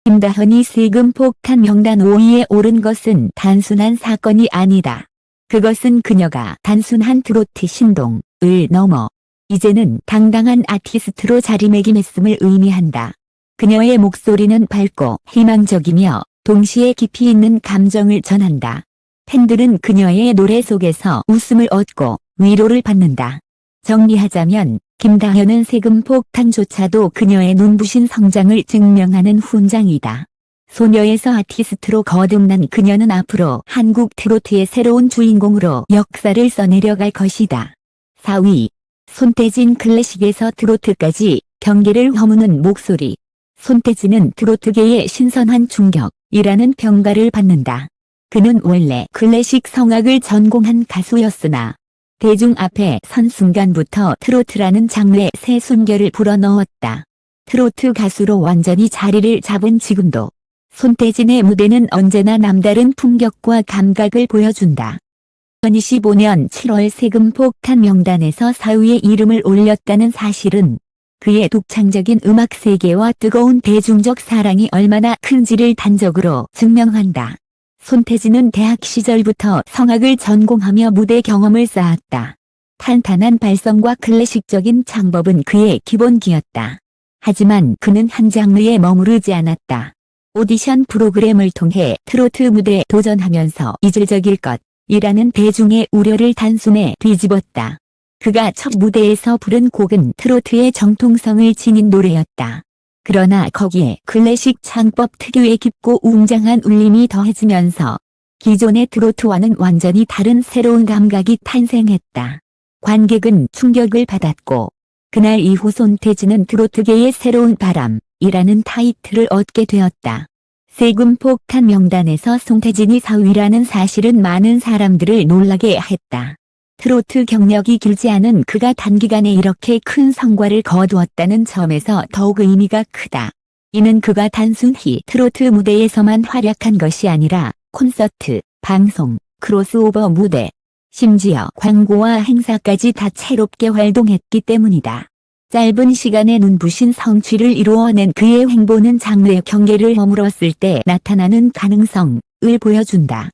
김다현이 세금 폭탄 명단 5위에 오른 것은 단순한 사건이 아니다. 그것은 그녀가 단순한 트로트 신동을 넘어 이제는 당당한 아티스트로 자리매김했음을 의미한다. 그녀의 목소리는 밝고 희망적이며 동시에 깊이 있는 감정을 전한다. 팬들은 그녀의 노래 속에서 웃음을 얻고 위로를 받는다. 정리하자면 김다현은 세금 폭탄조차도 그녀의 눈부신 성장을 증명하는 훈장이다. 소녀에서 아티스트로 거듭난 그녀는 앞으로 한국 트로트의 새로운 주인공으로 역사를 써내려갈 것이다. 4위. 손태진 클래식에서 트로트까지 경계를 허무는 목소리. 손태진은 트로트계의 신선한 충격이라는 평가를 받는다. 그는 원래 클래식 성악을 전공한 가수였으나 대중 앞에 선 순간부터 트로트라는 장르의 새 숨결을 불어넣었다. 트로트 가수로 완전히 자리를 잡은 지금도 손태진의 무대는 언제나 남다른 품격과 감각을 보여준다. 2025년 7월 세금 폭탄 명단에서 4위에 이름을 올렸다는 사실은 그의 독창적인 음악 세계와 뜨거운 대중적 사랑이 얼마나 큰지를 단적으로 증명한다. 손태진은 대학 시절부터 성악을 전공하며 무대 경험을 쌓았다. 탄탄한 발성과 클래식적인 창법은 그의 기본기였다. 하지만 그는 한 장르에 머무르지 않았다. 오디션 프로그램을 통해 트로트 무대에 도전하면서 이질적일 것이라는 대중의 우려를 단숨에 뒤집었다. 그가 첫 무대에서 부른 곡은 트로트의 정통성을 지닌 노래였다. 그러나 거기에 클래식 창법 특유의 깊고 웅장한 울림이 더해지면서 기존의 트로트와는 완전히 다른 새로운 감각이 탄생했다. 관객은 충격을 받았고 그날 이후 손태진은 트로트계의 새로운 바람이라는 타이틀을 얻게 되었다. 세금 폭탄 명단에서 손태진이 4위라는 사실은 많은 사람들을 놀라게 했다. 트로트 경력이 길지 않은 그가 단기간에 이렇게 큰 성과를 거두었다는 점에서 더욱 의미가 크다. 이는 그가 단순히 트로트 무대에서만 활약한 것이 아니라 콘서트, 방송, 크로스오버 무대, 심지어 광고와 행사까지 다채롭게 활동했기 때문이다. 짧은 시간에 눈부신 성취를 이루어낸 그의 행보는 장르의 경계를 허물었을 때 나타나는 가능성을 보여준다.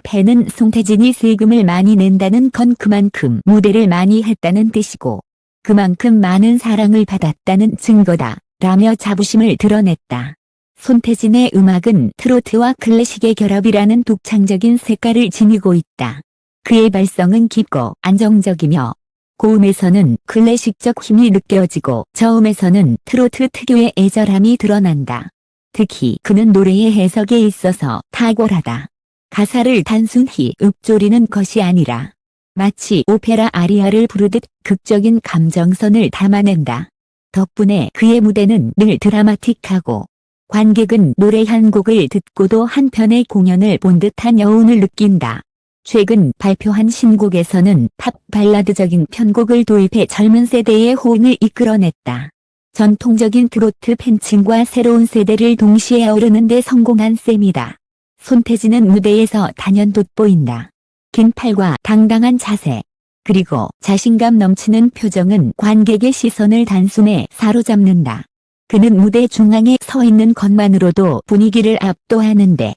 팬은 손태진이 세금을 많이 낸다는 건 그만큼 무대를 많이 했다는 뜻이고 그만큼 많은 사랑을 받았다는 증거다 라며 자부심을 드러냈다. 손태진의 음악은 트로트와 클래식의 결합이라는 독창적인 색깔을 지니고 있다. 그의 발성은 깊고 안정적이며 고음에서는 클래식적 힘이 느껴지고 저음에서는 트로트 특유의 애절함이 드러난다. 특히 그는 노래의 해석에 있어서 탁월하다. 가사를 단순히 읊조리는 것이 아니라 마치 오페라 아리아를 부르듯 극적인 감정선을 담아낸다. 덕분에 그의 무대는 늘 드라마틱하고 관객은 노래 한 곡을 듣고도 한편의 공연을 본 듯한 여운을 느낀다. 최근 발표한 신곡에서는 팝 발라드적인 편곡을 도입해 젊은 세대의 호응을 이끌어냈다. 전통적인 트로트 팬층과 새로운 세대를 동시에 어우르는 데 성공한 셈이다. 손태진은 무대에서 단연 돋보인다. 긴 팔과 당당한 자세, 그리고 자신감 넘치는 표정은 관객의 시선을 단숨에 사로잡는다. 그는 무대 중앙에 서 있는 것만으로도 분위기를 압도하는데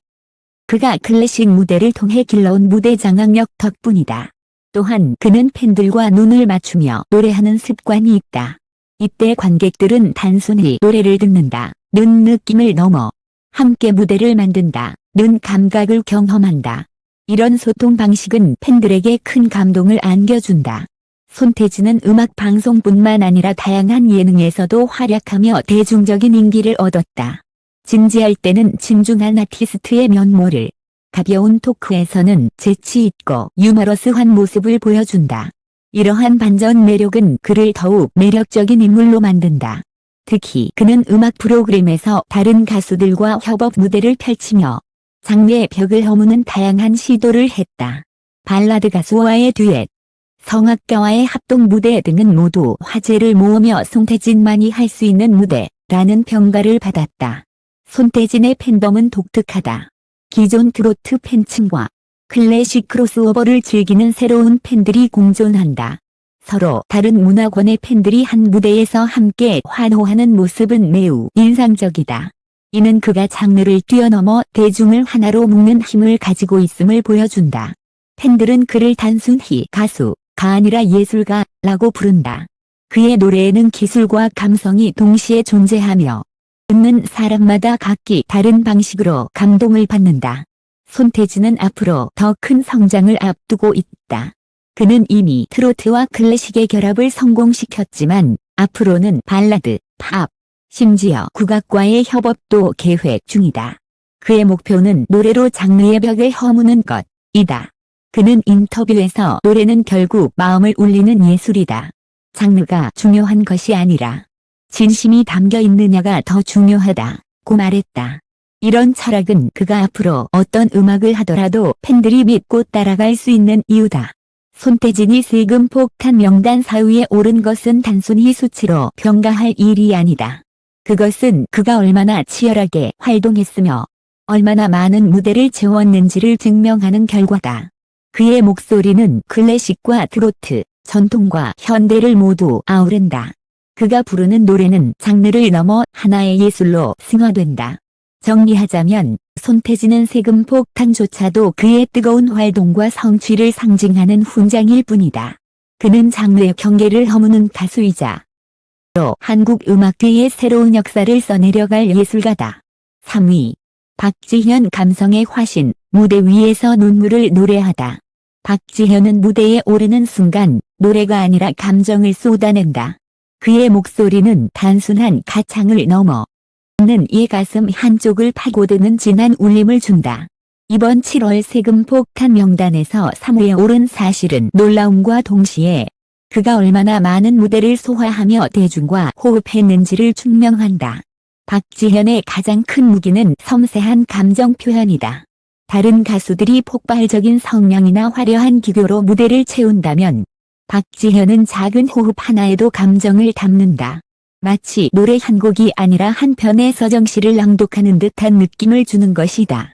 그가 클래식 무대를 통해 길러온 무대 장악력 덕분이다. 또한 그는 팬들과 눈을 맞추며 노래하는 습관이 있다. 이때 관객들은 단순히 노래를 듣는다 는 느낌을 넘어 함께 무대를 만든다 는 감각을 경험한다. 이런 소통 방식은 팬들에게 큰 감동을 안겨준다. 손태진은 음악 방송뿐만 아니라 다양한 예능에서도 활약하며 대중적인 인기를 얻었다. 진지할 때는 진중한 아티스트의 면모를, 가벼운 토크에서는 재치 있고 유머러스한 모습을 보여준다. 이러한 반전 매력은 그를 더욱 매력적인 인물로 만든다. 특히 그는 음악 프로그램에서 다른 가수들과 협업 무대를 펼치며 장르의 벽을 허무는 다양한 시도를 했다. 발라드 가수와의 듀엣, 성악가와의 합동 무대 등은 모두 화제를 모으며 손태진만이 할 수 있는 무대라는 평가를 받았다. 손태진의 팬덤은 독특하다. 기존 트로트 팬층과 클래식 크로스오버를 즐기는 새로운 팬들이 공존한다. 서로 다른 문화권의 팬들이 한 무대에서 함께 환호하는 모습은 매우 인상적이다. 이는 그가 장르를 뛰어넘어 대중을 하나로 묶는 힘을 가지고 있음을 보여준다. 팬들은 그를 단순히 가수가 아니라 예술가라고 부른다. 그의 노래에는 기술과 감성이 동시에 존재하며 듣는 사람마다 각기 다른 방식으로 감동을 받는다. 손태진은 앞으로 더 큰 성장을 앞두고 있다. 그는 이미 트로트와 클래식의 결합을 성공시켰지만 앞으로는 발라드, 팝, 심지어 국악과의 협업도 계획 중이다. 그의 목표는 노래로 장르의 벽을 허무는 것이다. 그는 인터뷰에서 노래는 결국 마음을 울리는 예술이다. 장르가 중요한 것이 아니라 진심이 담겨 있느냐가 더 중요하다고 말했다. 이런 철학은 그가 앞으로 어떤 음악을 하더라도 팬들이 믿고 따라갈 수 있는 이유다. 손태진이 세금 폭탄 명단 4위에 오른 것은 단순히 수치로 평가할 일이 아니다. 그것은 그가 얼마나 치열하게 활동했으며 얼마나 많은 무대를 채웠는지를 증명하는 결과다. 그의 목소리는 클래식과 트로트, 전통과 현대를 모두 아우른다. 그가 부르는 노래는 장르를 넘어 하나의 예술로 승화된다. 정리하자면 손태진은 세금 폭탄조차도 그의 뜨거운 활동과 성취를 상징하는 훈장일 뿐이다. 그는 장르의 경계를 허무는 가수이자 또 한국 음악계의 새로운 역사를 써내려갈 예술가다. 3위. 박지현 감성의 화신, 무대 위에서 눈물을 노래하다. 박지현은 무대에 오르는 순간 노래가 아니라 감정을 쏟아낸다. 그의 목소리는 단순한 가창을 넘어 는 이 가슴 한쪽을 파고드는 진한 울림을 준다. 이번 7월 세금 폭탄 명단에서 3위에 오른 사실은 놀라움과 동시에 그가 얼마나 많은 무대를 소화하며 대중과 호흡했는지를 증명한다. 박지현의 가장 큰 무기는 섬세한 감정 표현이다. 다른 가수들이 폭발적인 성량이나 화려한 기교로 무대를 채운다면 박지현은 작은 호흡 하나에도 감정을 담는다. 마치 노래 한 곡이 아니라 한 편의 서정시를 낭독하는 듯한 느낌을 주는 것이다.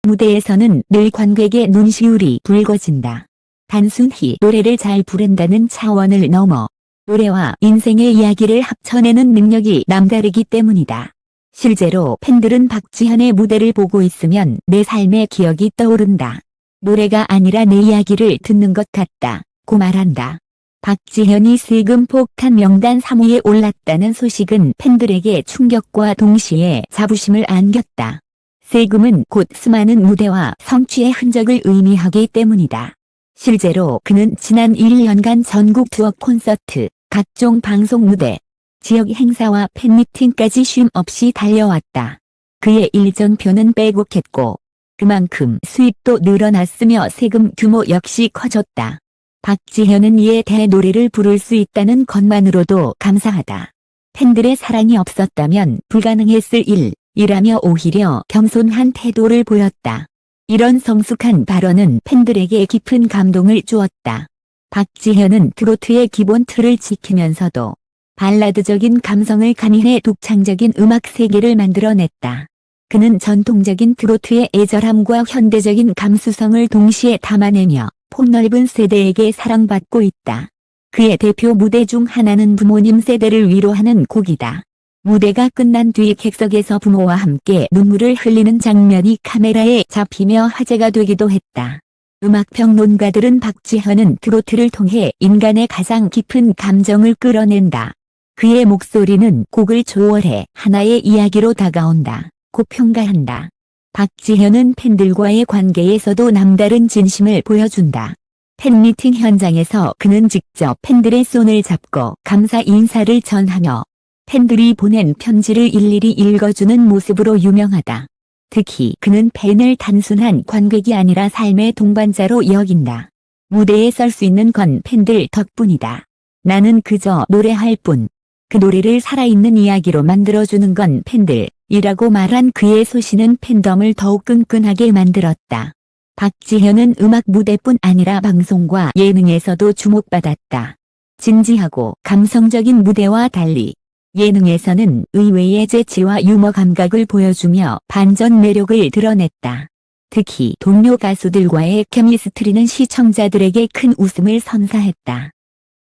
무대에서는 늘 관객의 눈시울이 붉어진다. 단순히 노래를 잘 부른다는 차원을 넘어 노래와 인생의 이야기를 합쳐내는 능력이 남다르기 때문이다. 실제로 팬들은 박지현의 무대를 보고 있으면 내 삶의 기억이 떠오른다. 노래가 아니라 내 이야기를 듣는 것 같다고 말한다. 박지현이 세금 폭탄 명단 3위에 올랐다는 소식은 팬들에게 충격과 동시에 자부심을 안겼다. 세금은 곧 수많은 무대와 성취의 흔적을 의미하기 때문이다. 실제로 그는 지난 1년간 전국 투어 콘서트, 각종 방송 무대, 지역 행사와 팬미팅까지 쉼 없이 달려왔다. 그의 일정표는 빼곡했고 그만큼 수입도 늘어났으며 세금 규모 역시 커졌다. 박지현은 이에 대해 노래를 부를 수 있다는 것만으로도 감사하다. 팬들의 사랑이 없었다면 불가능했을 일이라며 오히려 겸손한 태도를 보였다. 이런 성숙한 발언은 팬들에게 깊은 감동을 주었다. 박지현은 트로트의 기본 틀을 지키면서도 발라드적인 감성을 가미해 독창적인 음악 세계를 만들어냈다. 그는 전통적인 트로트의 애절함과 현대적인 감수성을 동시에 담아내며 폭넓은 세대에게 사랑받고 있다. 그의 대표 무대 중 하나는 부모님 세대를 위로하는 곡이다. 무대가 끝난 뒤 객석에서 부모와 함께 눈물을 흘리는 장면이 카메라에 잡히며 화제가 되기도 했다. 음악평론가들은 박지현은 트로트를 통해 인간의 가장 깊은 감정을 끌어낸다. 그의 목소리는 곡을 초월해 하나의 이야기로 다가온다. 고 평가한다. 박지현은 팬들과의 관계에서도 남다른 진심을 보여준다. 팬미팅 현장에서 그는 직접 팬들의 손을 잡고 감사 인사를 전하며 팬들이 보낸 편지를 일일이 읽어주는 모습으로 유명하다. 특히 그는 팬을 단순한 관객이 아니라 삶의 동반자로 여긴다. 무대에 설 수 있는 건 팬들 덕분이다. 나는 그저 노래할 뿐. 그 노래를 살아있는 이야기로 만들어주는 건 팬들이라고 말한 그의 소신은 팬덤을 더욱 끈끈하게 만들었다. 박지현은 음악 무대뿐 아니라 방송과 예능에서도 주목받았다. 진지하고 감성적인 무대와 달리 예능에서는 의외의 재치와 유머 감각을 보여주며 반전 매력을 드러냈다. 특히 동료 가수들과의 케미스트리는 시청자들에게 큰 웃음을 선사했다.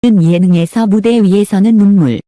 그는 예능에서 무대 위에서는 눈물,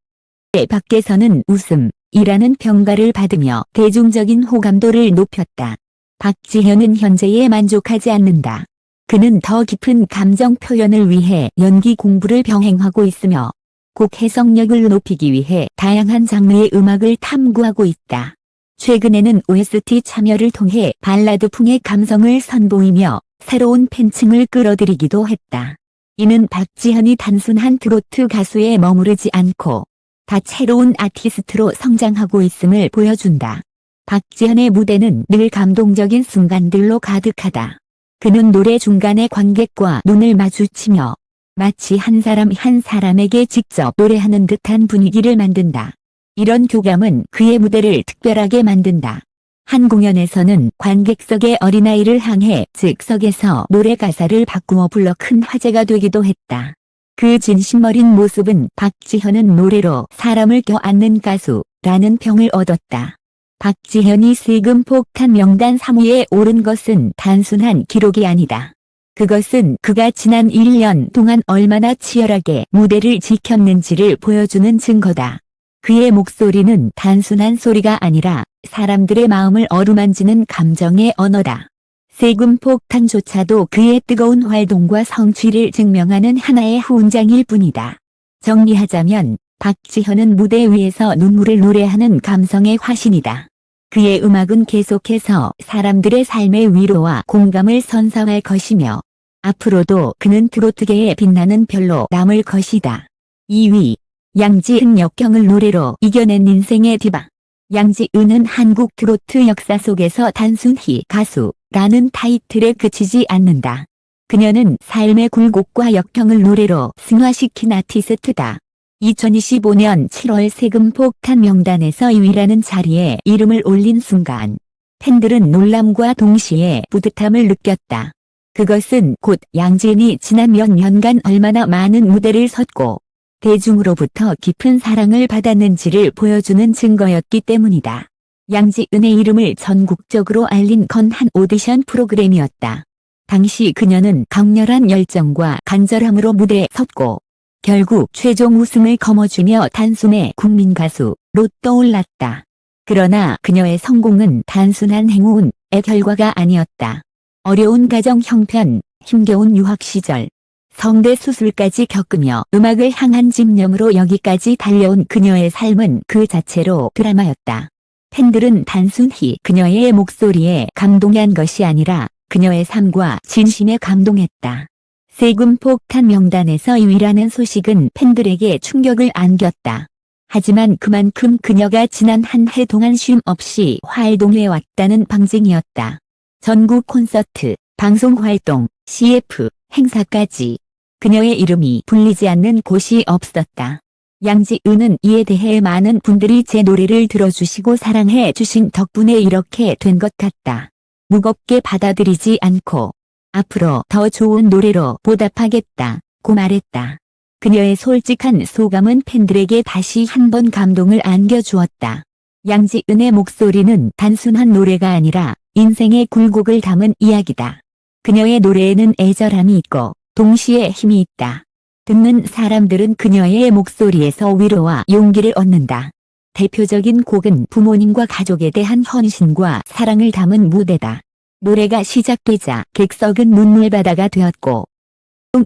밖에서는 웃음이라는 평가를 받으며 대중적인 호감도를 높였다. 박지현은 현재에 만족하지 않는다. 그는 더 깊은 감정 표현을 위해 연기 공부를 병행하고 있으며 곡 해석력을 높이기 위해 다양한 장르의 음악을 탐구하고 있다. 최근에는 OST 참여를 통해 발라드풍의 감성을 선보이며 새로운 팬층을 끌어들이기도 했다. 이는 박지현이 단순한 트로트 가수에 머무르지 않고 다채로운 아티스트로 성장하고 있음을 보여준다. 박지현의 무대는 늘 감동적인 순간들로 가득하다. 그는 노래 중간에 관객과 눈을 마주치며 마치 한 사람 한 사람에게 직접 노래하는 듯한 분위기를 만든다. 이런 교감은 그의 무대를 특별하게 만든다. 한 공연에서는 관객석의 어린아이를 향해 즉석에서 노래 가사를 바꾸어 불러 큰 화제가 되기도 했다. 그 진심 어린 모습은 박지현은 노래로 사람을 껴안는 가수라는 평을 얻었다. 박지현이 세금 폭탄 명단 3위에 오른 것은 단순한 기록이 아니다. 그것은 그가 지난 1년 동안 얼마나 치열하게 무대를 지켰는지를 보여주는 증거다. 그의 목소리는 단순한 소리가 아니라 사람들의 마음을 어루만지는 감정의 언어다. 세금 폭탄조차도 그의 뜨거운 활동과 성취를 증명하는 하나의 훈장일 뿐이다. 정리하자면 박지현은 무대 위에서 눈물을 노래하는 감성의 화신이다. 그의 음악은 계속해서 사람들의 삶의 위로와 공감을 선사할 것이며 앞으로도 그는 트로트계에 빛나는 별로 남을 것이다. 2위. 양지은 역경을 노래로 이겨낸 인생의 디바. 양지은은 한국 트로트 역사 속에서 단순히 가수라는 타이틀에 그치지 않는다. 그녀는 삶의 굴곡과 역경을 노래로 승화시킨 아티스트다. 2025년 7월 세금 폭탄 명단에서 2위라는 자리에 이름을 올린 순간 팬들은 놀람과 동시에 뿌듯함을 느꼈다. 그것은 곧 양지은이 지난 몇 년간 얼마나 많은 무대를 섰고 대중으로부터 깊은 사랑을 받았는지를 보여주는 증거였기 때문이다. 양지은의 이름을 전국적으로 알린 건 한 오디션 프로그램이었다. 당시 그녀는 강렬한 열정과 간절함으로 무대에 섰고 결국 최종 우승을 거머쥐며 단숨에 국민 가수로 떠올랐다. 그러나 그녀의 성공은 단순한 행운의 결과가 아니었다. 어려운 가정 형편, 힘겨운 유학 시절, 성대 수술까지 겪으며 음악을 향한 집념으로 여기까지 달려온 그녀의 삶은 그 자체로 드라마였다. 팬들은 단순히 그녀의 목소리에 감동한 것이 아니라 그녀의 삶과 진심에 감동했다. 세금 폭탄 명단에서 2위라는 소식은 팬들에게 충격을 안겼다. 하지만 그만큼 그녀가 지난 한 해 동안 쉼 없이 활동해왔다는 방증이었다. 전국 콘서트, 방송 활동, CF, 행사까지 그녀의 이름이 불리지 않는 곳이 없었다. 양지은은 이에 대해 많은 분들이 제 노래를 들어주시고 사랑해 주신 덕분에 이렇게 된 것 같다. 무겁게 받아들이지 않고 앞으로 더 좋은 노래로 보답하겠다고 말했다. 그녀의 솔직한 소감은 팬들에게 다시 한번 감동을 안겨주었다. 양지은의 목소리는 단순한 노래가 아니라 인생의 굴곡을 담은 이야기다. 그녀의 노래에는 애절함이 있고 동시에 힘이 있다. 듣는 사람들은 그녀의 목소리에서 위로와 용기를 얻는다. 대표적인 곡은 부모님과 가족에 대한 헌신과 사랑을 담은 무대다. 노래가 시작되자 객석은 눈물바다가 되었고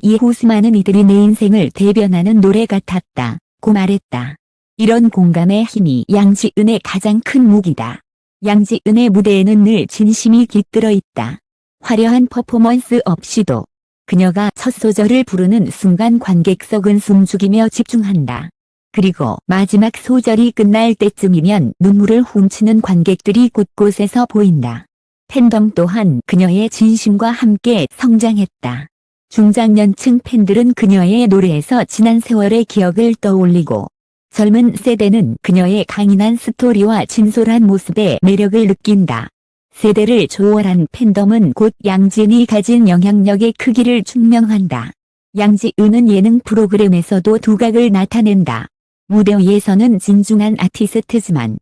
이후 수많은 이들이 내 인생을 대변하는 노래 같았다고 말했다. 이런 공감의 힘이 양지은의 가장 큰 무기다. 양지은의 무대에는 늘 진심이 깃들어 있다. 화려한 퍼포먼스 없이도 그녀가 첫 소절을 부르는 순간 관객석은 숨죽이며 집중한다. 그리고 마지막 소절이 끝날 때쯤이면 눈물을 훔치는 관객들이 곳곳에서 보인다. 팬덤 또한 그녀의 진심과 함께 성장했다. 중장년층 팬들은 그녀의 노래에서 지난 세월의 기억을 떠올리고 젊은 세대는 그녀의 강인한 스토리와 진솔한 모습에 매력을 느낀다. 세대를 초월한 팬덤은 곧 양지은이 가진 영향력의 크기를 증명한다. 양지은은 예능 프로그램에서도 두각을 나타낸다. 무대 위에서는 진중한 아티스트지만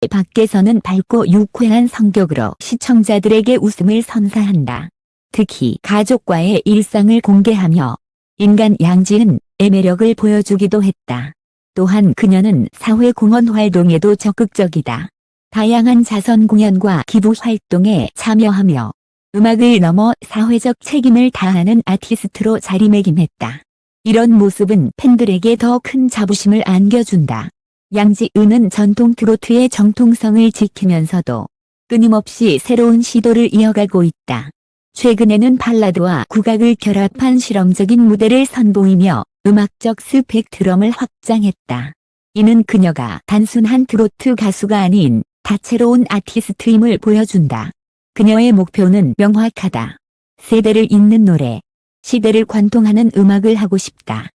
밖에서는 밝고 유쾌한 성격으로 시청자들에게 웃음을 선사한다. 특히 가족과의 일상을 공개하며 인간 양지은의 매력을 보여주기도 했다. 또한 그녀는 사회공헌 활동에도 적극적이다. 다양한 자선 공연과 기부 활동에 참여하며 음악을 넘어 사회적 책임을 다하는 아티스트로 자리매김했다. 이런 모습은 팬들에게 더 큰 자부심을 안겨준다. 양지은은 전통 트로트의 정통성을 지키면서도 끊임없이 새로운 시도를 이어가고 있다. 최근에는 발라드와 국악을 결합한 실험적인 무대를 선보이며 음악적 스펙트럼을 확장했다. 이는 그녀가 단순한 트로트 가수가 아닌 다채로운 아티스트임을 보여준다. 그녀의 목표는 명확하다. 세대를 잇는 노래, 시대를 관통하는 음악을 하고 싶다.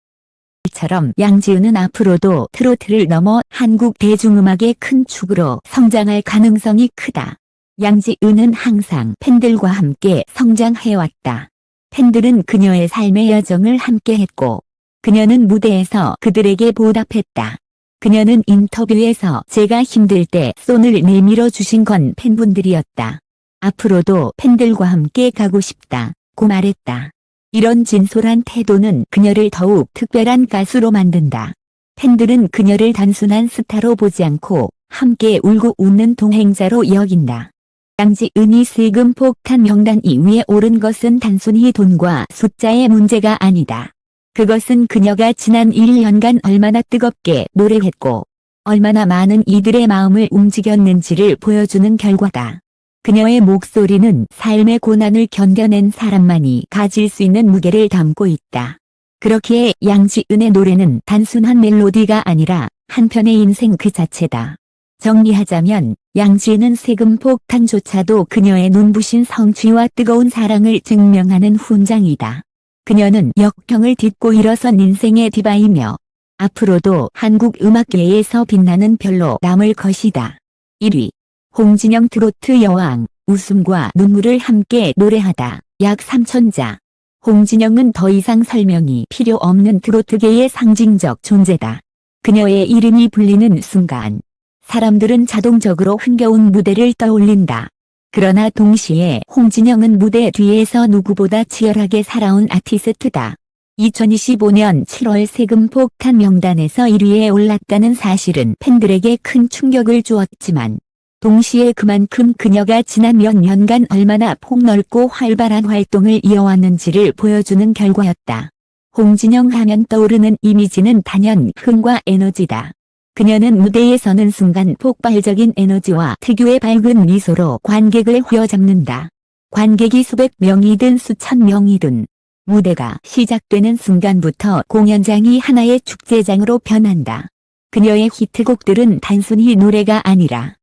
이처럼 양지은은 앞으로도 트로트를 넘어 한국 대중음악의 큰 축으로 성장할 가능성이 크다. 양지은은 항상 팬들과 함께 성장해왔다. 팬들은 그녀의 삶의 여정을 함께했고 그녀는 무대에서 그들에게 보답했다. 그녀는 인터뷰에서 제가 힘들 때 손을 내밀어 주신 건 팬분들이었다. 앞으로도 팬들과 함께 가고 싶다고 말했다. 이런 진솔한 태도는 그녀를 더욱 특별한 가수로 만든다. 팬들은 그녀를 단순한 스타로 보지 않고 함께 울고 웃는 동행자로 여긴다. 양지은이 세금 폭탄 명단 2위에 오른 것은 단순히 돈과 숫자의 문제가 아니다. 그것은 그녀가 지난 1년간 얼마나 뜨겁게 노래했고 얼마나 많은 이들의 마음을 움직였는지를 보여주는 결과다. 그녀의 목소리는 삶의 고난을 견뎌낸 사람만이 가질 수 있는 무게를 담고 있다. 그렇기에 양지은의 노래는 단순한 멜로디가 아니라 한편의 인생 그 자체다. 정리하자면 양지은은 세금 폭탄조차도 그녀의 눈부신 성취와 뜨거운 사랑을 증명하는 훈장이다. 그녀는 역경을 딛고 일어선 인생의 디바이며 앞으로도 한국 음악계에서 빛나는 별로 남을 것이다. 1위 홍진영 트로트 여왕, 웃음과 눈물을 함께 노래하다, 약 3천자. 홍진영은 더 이상 설명이 필요 없는 트로트계의 상징적 존재다. 그녀의 이름이 불리는 순간 사람들은 자동적으로 흥겨운 무대를 떠올린다. 그러나 동시에 홍진영은 무대 뒤에서 누구보다 치열하게 살아온 아티스트다. 2025년 7월 세금 폭탄 명단에서 1위에 올랐다는 사실은 팬들에게 큰 충격을 주었지만 동시에 그만큼 그녀가 지난 몇 년간 얼마나 폭넓고 활발한 활동을 이어왔는지를 보여주는 결과였다. 홍진영 하면 떠오르는 이미지는 단연 흥과 에너지다. 그녀는 무대에 서는 순간 폭발적인 에너지와 특유의 밝은 미소로 관객을 휘어잡는다. 관객이 수백 명이든 수천 명이든 무대가 시작되는 순간부터 공연장이 하나의 축제장으로 변한다. 그녀의 히트곡들은 단순히 노래가 아니라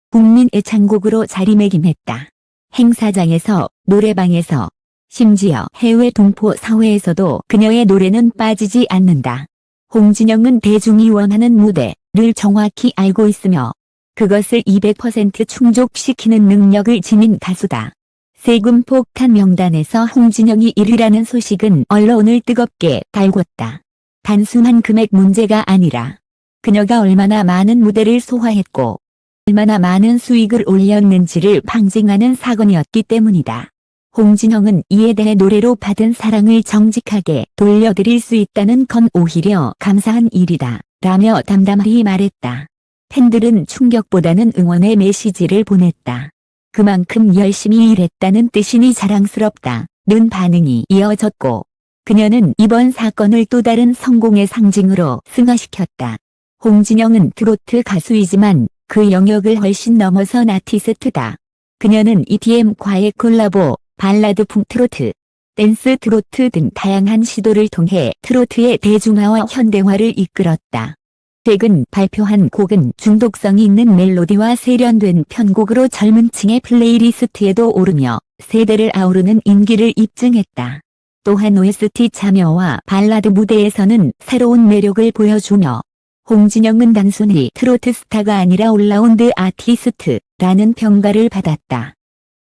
국민 애창곡으로 자리매김했다. 행사장에서, 노래방에서, 심지어 해외 동포 사회에서도 그녀의 노래는 빠지지 않는다. 홍진영은 대중이 원하는 무대를 정확히 알고 있으며 그것을 200% 충족시키는 능력을 지닌 가수다. 세금 폭탄 명단에서 홍진영이 1위라는 소식은 언론을 뜨겁게 달궜다. 단순한 금액 문제가 아니라 그녀가 얼마나 많은 무대를 소화했고 얼마나 많은 수익을 올렸는지를 방증하는 사건이었기 때문이다. 홍진영은 이에 대해 노래로 받은 사랑을 정직하게 돌려드릴 수 있다는 건 오히려 감사한 일이다 라며 담담히 말했다. 팬들은 충격보다는 응원의 메시지를 보냈다. 그만큼 열심히 일했다는 뜻이니 자랑스럽다는 반응이 이어졌고 그녀는 이번 사건을 또 다른 성공의 상징으로 승화시켰다. 홍진영은 트로트 가수이지만 그 영역을 훨씬 넘어선 아티스트다. 그녀는 EDM과의 콜라보, 발라드풍 트로트, 댄스 트로트 등 다양한 시도를 통해 트로트의 대중화와 현대화를 이끌었다. 최근 발표한 곡은 중독성이 있는 멜로디와 세련된 편곡으로 젊은 층의 플레이리스트에도 오르며 세대를 아우르는 인기를 입증했다. 또한 OST 참여와 발라드 무대에서는 새로운 매력을 보여주며 홍진영은 단순히 트로트 스타가 아니라 올라운드 아티스트라는 평가를 받았다.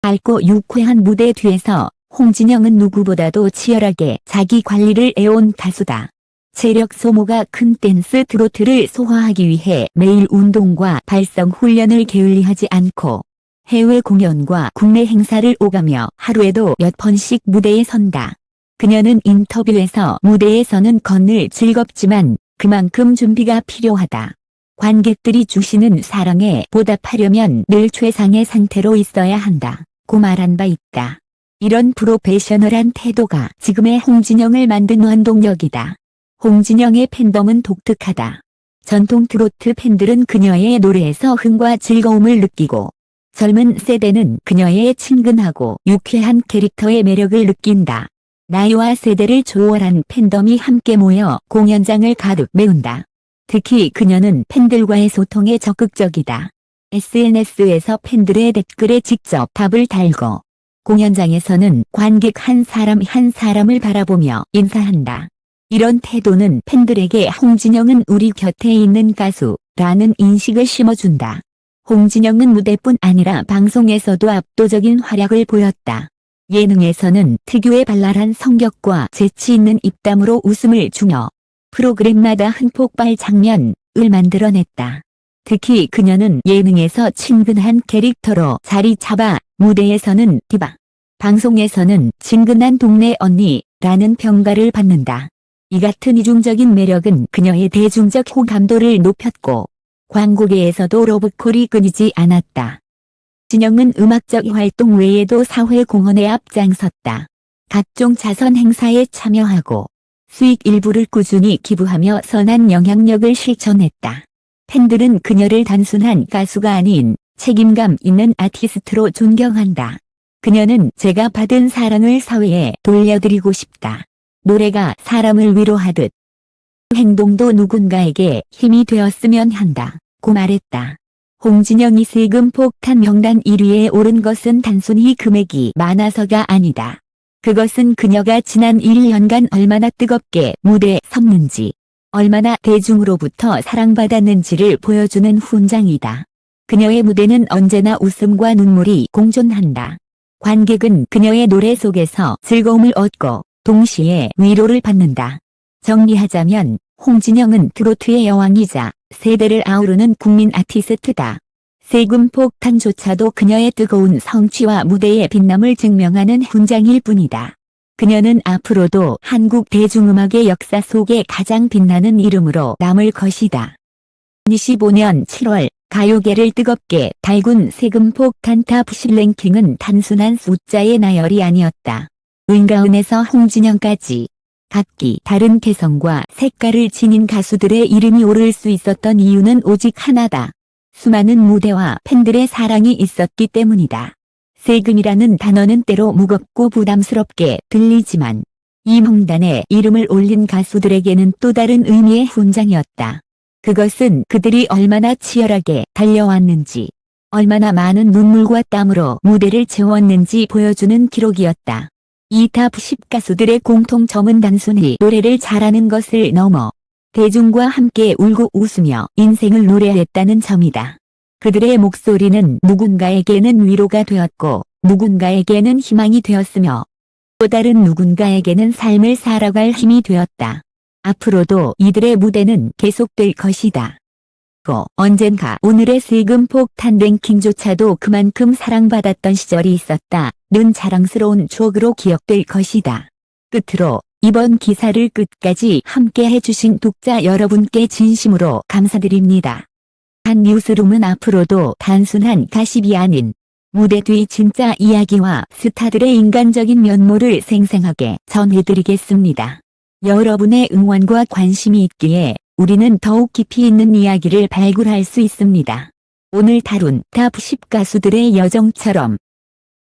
밝고 유쾌한 무대 뒤에서 홍진영은 누구보다도 치열하게 자기 관리를 해온 가수다. 체력 소모가 큰 댄스 트로트를 소화하기 위해 매일 운동과 발성 훈련을 게을리하지 않고 해외 공연과 국내 행사를 오가며 하루에도 몇 번씩 무대에 선다. 그녀는 인터뷰에서 무대에 서는 건 늘 즐겁지만 그만큼 준비가 필요하다. 관객들이 주시는 사랑에 보답하려면 늘 최상의 상태로 있어야 한다고 말한 바 있다. 이런 프로페셔널한 태도가 지금의 홍진영을 만든 원동력이다. 홍진영의 팬덤은 독특하다. 전통 트로트 팬들은 그녀의 노래에서 흥과 즐거움을 느끼고 젊은 세대는 그녀의 친근하고 유쾌한 캐릭터의 매력을 느낀다. 나이와 세대를 초월한 팬덤이 함께 모여 공연장을 가득 메운다. 특히 그녀는 팬들과의 소통에 적극적이다. SNS에서 팬들의 댓글에 직접 답을 달고 공연장에서는 관객 한 사람 한 사람을 바라보며 인사한다. 이런 태도는 팬들에게 홍진영은 우리 곁에 있는 가수라는 인식을 심어준다. 홍진영은 무대뿐 아니라 방송에서도 압도적인 활약을 보였다. 예능에서는 특유의 발랄한 성격과 재치 있는 입담으로 웃음을 주며 프로그램마다 흥폭발 장면을 만들어냈다. 특히 그녀는 예능에서 친근한 캐릭터로 자리 잡아 무대에서는 디바, 방송에서는 친근한 동네 언니라는 평가를 받는다. 이 같은 이중적인 매력은 그녀의 대중적 호감도를 높였고 광고계에서도 러브콜이 끊이지 않았다. 진영은 음악적 활동 외에도 사회 공헌에 앞장섰다. 각종 자선 행사에 참여하고 수익 일부를 꾸준히 기부하며 선한 영향력을 실천했다. 팬들은 그녀를 단순한 가수가 아닌 책임감 있는 아티스트로 존경한다. 그녀는 제가 받은 사랑을 사회에 돌려드리고 싶다. 노래가 사람을 위로하듯 행동도 누군가에게 힘이 되었으면 한다고 말했다. 홍진영이 세금 폭탄 명단 1위에 오른 것은 단순히 금액이 많아서가 아니다. 그것은 그녀가 지난 1년간 얼마나 뜨겁게 무대에 섰는지, 얼마나 대중으로부터 사랑받았는지를 보여주는 훈장이다. 그녀의 무대는 언제나 웃음과 눈물이 공존한다. 관객은 그녀의 노래 속에서 즐거움을 얻고 동시에 위로를 받는다. 정리하자면 홍진영은 트로트의 여왕이자 세대를 아우르는 국민 아티스트다. 세금 폭탄조차도 그녀의 뜨거운 성취와 무대의 빛남을 증명하는 훈장일 뿐이다. 그녀는 앞으로도 한국 대중음악의 역사 속에 가장 빛나는 이름으로 남을 것이다. 2025년 7월 가요계를 뜨겁게 달군 세금 폭탄 탑10 랭킹은 단순한 숫자의 나열이 아니었다. 은가은에서 홍진영까지 각기 다른 개성과 색깔을 지닌 가수들의 이름이 오를 수 있었던 이유는 오직 하나다. 수많은 무대와 팬들의 사랑이 있었기 때문이다. 세금이라는 단어는 때로 무겁고 부담스럽게 들리지만 이 명단에 이름을 올린 가수들에게는 또 다른 의미의 훈장이었다. 그것은 그들이 얼마나 치열하게 달려왔는지, 얼마나 많은 눈물과 땀으로 무대를 채웠는지 보여주는 기록이었다. 이 탑10 가수들의 공통점은 단순히 노래를 잘하는 것을 넘어 대중과 함께 울고 웃으며 인생을 노래했다는 점이다. 그들의 목소리는 누군가에게는 위로가 되었고 누군가에게는 희망이 되었으며 또 다른 누군가에게는 삶을 살아갈 힘이 되었다. 앞으로도 이들의 무대는 계속될 것이다. 언젠가 오늘의 슬금 폭탄 랭킹조차도 그만큼 사랑받았던 시절이 있었다는 자랑스러운 추억으로 기억될 것이다. 끝으로 이번 기사를 끝까지 함께 해주신 독자 여러분께 진심으로 감사드립니다. 한 뉴스룸은 앞으로도 단순한 가십이 아닌 무대 뒤 진짜 이야기와 스타들의 인간적인 면모를 생생하게 전해드리겠습니다. 여러분의 응원과 관심이 있기에 우리는 더욱 깊이 있는 이야기를 발굴할 수 있습니다. 오늘 다룬 탑10 가수들의 여정처럼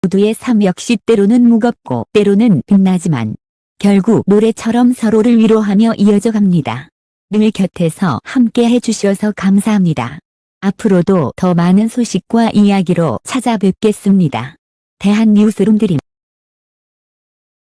모두의 삶 역시 때로는 무겁고 때로는 빛나지만 결국 노래처럼 서로를 위로하며 이어져 갑니다. 늘 곁에서 함께 해주셔서 감사합니다. 앞으로도 더 많은 소식과 이야기로 찾아뵙겠습니다. 대한뉴스룸 드림